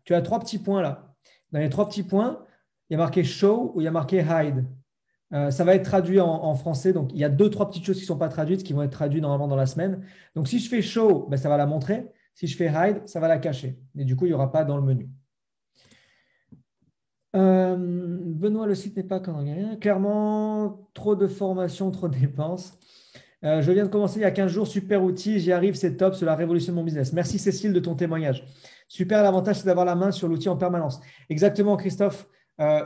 tu as 3 petits points là. Dans les 3 petits points, il y a marqué Show ou il y a marqué Hide. Ça va être traduit en français. Donc, il y a 2-3 petites choses qui ne sont pas traduites, qui vont être traduites normalement dans la semaine. Donc, si je fais Show, ça va la montrer. Si je fais Hide, ça va la cacher. Et du coup, il n'y aura pas dans le menu. Benoît, le site n'est pas quand rien. Clairement, trop de formation, trop de dépenses. Je viens de commencer il y a 15 jours. Super outil, j'y arrive, c'est top, cela révolutionne mon business. Merci Cécile de ton témoignage. Super, l'avantage, c'est d'avoir la main sur l'outil en permanence. Exactement, Christophe.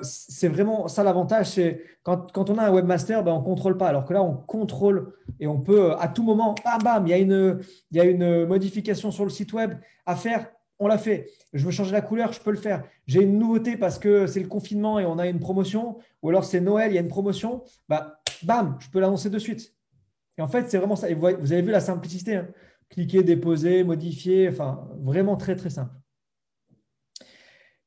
C'est vraiment ça l'avantage. C'est quand on a un webmaster, on ne contrôle pas. Alors que là, on contrôle et on peut à tout moment, bam, bam, il y a une modification sur le site web à faire. On l'a fait. Je veux changer la couleur, je peux le faire. J'ai une nouveauté parce que c'est le confinement et on a une promotion. Ou alors c'est Noël, il y a une promotion. Bam, je peux l'annoncer de suite. Et en fait, c'est vraiment ça. Et vous avez vu la simplicité. Hein. Cliquer, déposer, modifier. Enfin, vraiment très, très simple.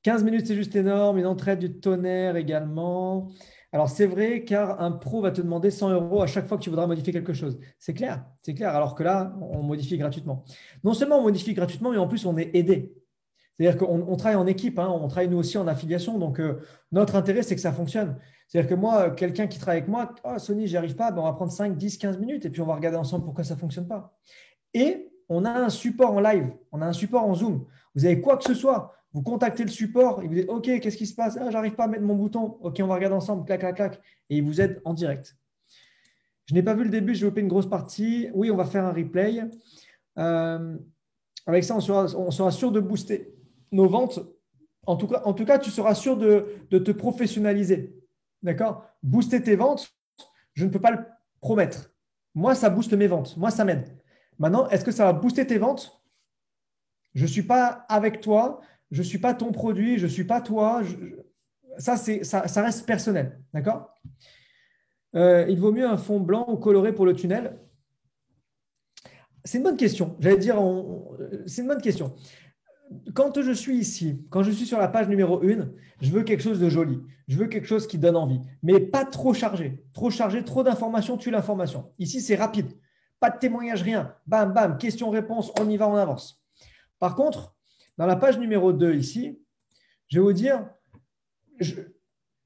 15 minutes, c'est juste énorme. Une entraide du tonnerre également. Alors, c'est vrai car un pro va te demander 100 € à chaque fois que tu voudras modifier quelque chose. C'est clair, c'est clair. Alors que là, on modifie gratuitement. Non seulement on modifie gratuitement, mais en plus, on est aidé. C'est-à-dire qu'on travaille en équipe, hein, on travaille nous aussi en affiliation. Donc, notre intérêt, c'est que ça fonctionne. C'est-à-dire que moi, quelqu'un qui travaille avec moi, oh, Sony, j'y arrive pas, ben, on va prendre 5, 10, 15 minutes et puis on va regarder ensemble pourquoi ça ne fonctionne pas. Et on a un support en live, on a un support en Zoom. Vous avez quoi que ce soit, vous contactez le support, il vous dit OK, qu'est-ce qui se passe? Ah, j'arrive pas à mettre mon bouton. OK, on va regarder ensemble, clac, clac, clac. Et il vous aide en direct. Je n'ai pas vu le début, j'ai loupé une grosse partie. Oui, on va faire un replay. Avec ça, on sera sûr de booster nos ventes. En tout cas, tu seras sûr de te professionnaliser. D'accord? Booster tes ventes, je ne peux pas le promettre. Moi, ça booste mes ventes. Moi, ça m'aide. Maintenant, est-ce que ça va booster tes ventes? Je ne suis pas avec toi. Je ne suis pas ton produit. Je ne suis pas toi. Ça reste personnel. D'accord? Il vaut mieux un fond blanc ou coloré pour le tunnel? C'est une bonne question. J'allais dire, c'est une bonne question. Quand je suis ici, quand je suis sur la page numéro 1, je veux quelque chose de joli. Je veux quelque chose qui donne envie, mais pas trop chargé. Trop chargé, trop d'informations tue l'information. Ici, c'est rapide. Pas de témoignage, rien. Bam, bam, question-réponse, on y va, on avance. Par contre, dans la page numéro 2 ici, je vais vous dire,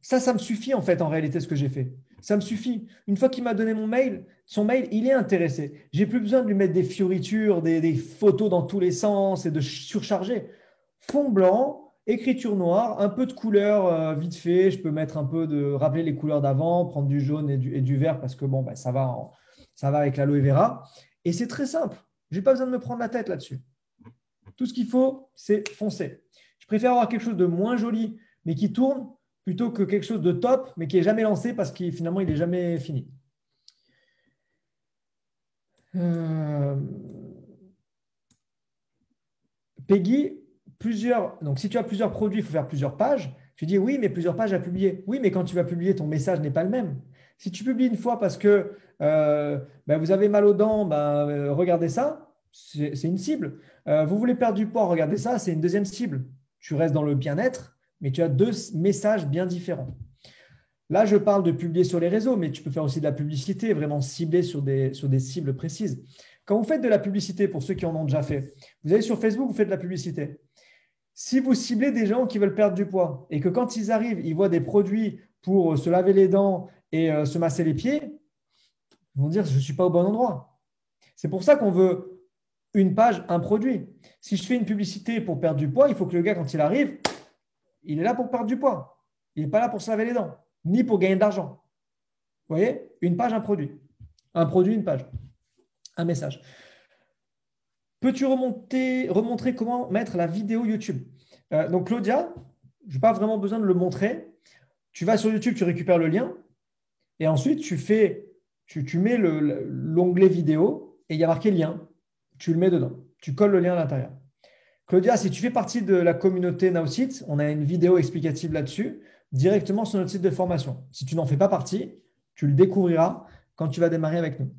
ça me suffit en fait en réalité ce que j'ai fait. Ça me suffit. Une fois qu'il m'a donné son mail, il est intéressé. J'ai plus besoin de lui mettre des fioritures, des photos dans tous les sens et de surcharger. Fond blanc, écriture noire, un peu de couleur vite fait. Je peux mettre un peu rappeler les couleurs d'avant, prendre du jaune et du vert parce que bon, ça va avec l'aloe vera. Et c'est très simple. Je n'ai pas besoin de me prendre la tête là-dessus. Tout ce qu'il faut, c'est foncer. Je préfère avoir quelque chose de moins joli, mais qui tourne, plutôt que quelque chose de top, mais qui n'est jamais lancé parce qu'il finalement, il n'est jamais fini. Peggy, donc si tu as plusieurs produits, il faut faire plusieurs pages. Tu dis oui, mais plusieurs pages à publier. Oui, mais quand tu vas publier, ton message n'est pas le même. Si tu publies une fois parce que vous avez mal aux dents, regardez ça, c'est une cible. Vous voulez perdre du poids, regardez ça, c'est une deuxième cible. Tu restes dans le bien-être, mais tu as deux messages bien différents. Là, je parle de publier sur les réseaux, mais tu peux faire aussi de la publicité, vraiment ciblée sur des cibles précises. Quand vous faites de la publicité, pour ceux qui en ont déjà fait, vous allez sur Facebook, vous faites de la publicité. Si vous ciblez des gens qui veulent perdre du poids et que quand ils arrivent, ils voient des produits pour se laver les dents et se masser les pieds, ils vont dire « je ne suis pas au bon endroit ». C'est pour ça qu'on veut une page, un produit. Si je fais une publicité pour perdre du poids, il faut que le gars, quand il arrive, il est là pour perdre du poids. Il n'est pas là pour se laver les dents, ni pour gagner de l'argent. Vous voyez? Une page, un produit. Un produit, une page. Un message. Peux-tu remontrer comment mettre la vidéo YouTube? Donc, Claudia, je n'ai pas vraiment besoin de le montrer. Tu vas sur YouTube, tu récupères le lien et ensuite, tu mets l'onglet vidéo et il y a marqué lien. Tu le mets dedans. Tu colles le lien à l'intérieur. Claudia, si tu fais partie de la communauté Nowsite, on a une vidéo explicative là-dessus directement sur notre site de formation. Si tu n'en fais pas partie, tu le découvriras quand tu vas démarrer avec nous.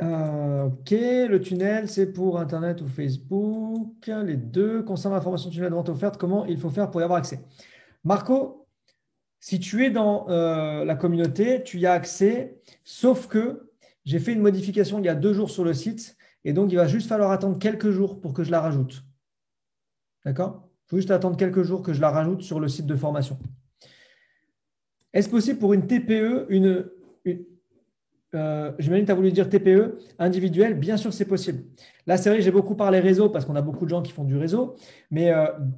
Ok, le tunnel, c'est pour Internet ou Facebook. Les deux. Concernant la formation tunnel de vente offerte, comment il faut faire pour y avoir accès? Marco, si tu es dans la communauté, tu y as accès, sauf que j'ai fait une modification il y a 2 jours sur le site et donc il va juste falloir attendre quelques jours pour que je la rajoute. D'accord? Il faut juste attendre quelques jours que je la rajoute sur le site de formation. Est-ce possible pour une TPE, j'imagine que tu as voulu dire TPE individuelle, bien sûr c'est possible. Là, c'est vrai que j'ai beaucoup parlé réseau parce qu'on a beaucoup de gens qui font du réseau, mais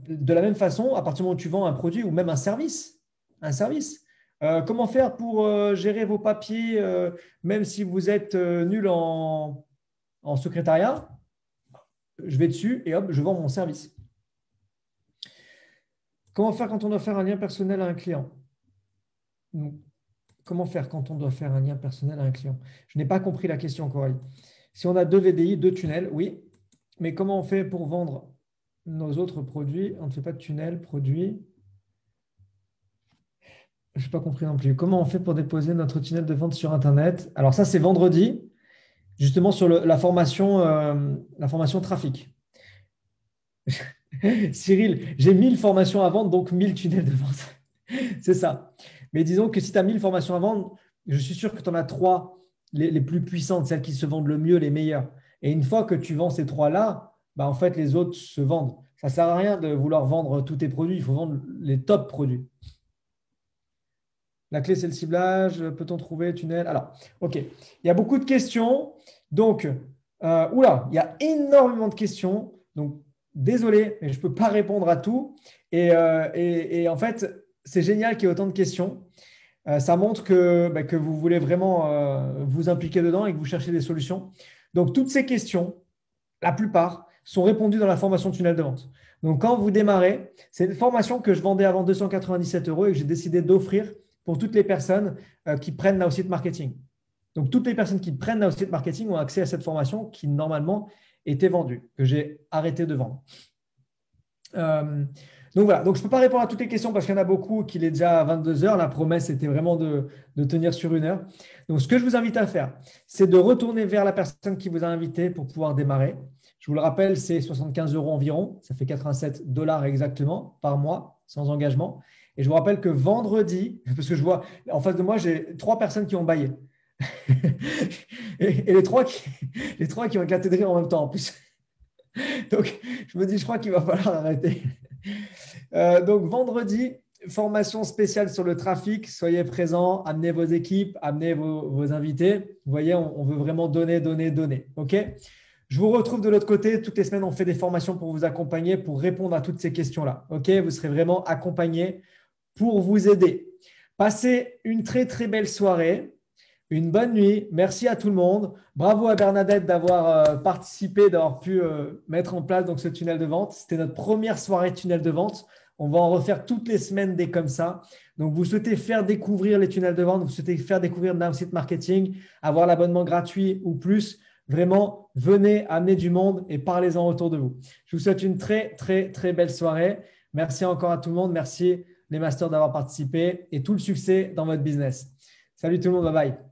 de la même façon, à partir du moment où tu vends un produit ou même un service, comment faire pour gérer vos papiers, même si vous êtes nul en secrétariat, je vais dessus et hop, je vends mon service. Comment faire quand on doit faire un lien personnel à un client? Comment faire quand on doit faire un lien personnel à un client? Je n'ai pas compris la question, Coralie. Si on a 2 VDI, 2 tunnels, oui. Mais comment on fait pour vendre nos autres produits? On ne fait pas de tunnel, produit. Je n'ai pas compris non plus. Comment on fait pour déposer notre tunnel de vente sur Internet? Alors ça, c'est vendredi, justement sur la formation trafic. Cyril, j'ai 1000 formations à vendre, donc 1000 tunnels de vente. C'est ça. Mais disons que si tu as 1000 formations à vendre, je suis sûr que tu en as 3 les plus puissantes, celles qui se vendent le mieux, les meilleures. Et une fois que tu vends ces 3-là, en fait, les autres se vendent. Ça ne sert à rien de vouloir vendre tous tes produits. Il faut vendre les top produits. La clé, c'est le ciblage. Peut-on trouver tunnel? Alors, OK. Il y a beaucoup de questions. Donc, oula, il y a énormément de questions. Donc, désolé, mais je ne peux pas répondre à tout. Et en fait, c'est génial qu'il y ait autant de questions. Ça montre que vous voulez vraiment vous impliquer dedans et que vous cherchez des solutions. Donc, toutes ces questions, la plupart, sont répondues dans la formation tunnel de vente. Donc, quand vous démarrez, c'est une formation que je vendais avant 297 € et que j'ai décidé d'offrir pour toutes les personnes qui prennent Now Marketing. Donc, toutes les personnes qui prennent Now Marketing ont accès à cette formation qui, normalement, était vendue, que j'ai arrêté de vendre. Donc voilà, donc je ne peux pas répondre à toutes les questions parce qu'il y en a beaucoup qu'il est déjà à 22 heures. La promesse était vraiment de tenir sur 1 heure. Donc ce que je vous invite à faire, c'est de retourner vers la personne qui vous a invité pour pouvoir démarrer. Je vous le rappelle, c'est 75 € environ. Ça fait 87 $ exactement par mois, sans engagement. Et je vous rappelle que vendredi, parce que je vois en face de moi, j'ai 3 personnes qui ont baillé. et les trois qui ont éclaté de rire en même temps en plus. Donc, je me dis, je crois qu'il va falloir arrêter. Donc, vendredi, formation spéciale sur le trafic. Soyez présents, amenez vos équipes, amenez vos invités. Vous voyez, on veut vraiment donner, donner, donner. OK? Je vous retrouve de l'autre côté. Toutes les semaines, on fait des formations pour vous accompagner, pour répondre à toutes ces questions-là. OK? Vous serez vraiment accompagnés pour vous aider. Passez une très, très belle soirée. Une bonne nuit. Merci à tout le monde. Bravo à Bernadette d'avoir participé, d'avoir pu mettre en place donc, ce tunnel de vente. C'était notre première soirée tunnel de vente. On va en refaire toutes les semaines des comme ça. Donc, vous souhaitez faire découvrir les tunnels de vente, vous souhaitez faire découvrir Now Marketing, avoir l'abonnement gratuit ou plus, vraiment, venez, amenez du monde et parlez-en autour de vous. Je vous souhaite une très, très, très belle soirée. Merci encore à tout le monde. Merci les masters d'avoir participé et tout le succès dans votre business. Salut tout le monde. Bye bye.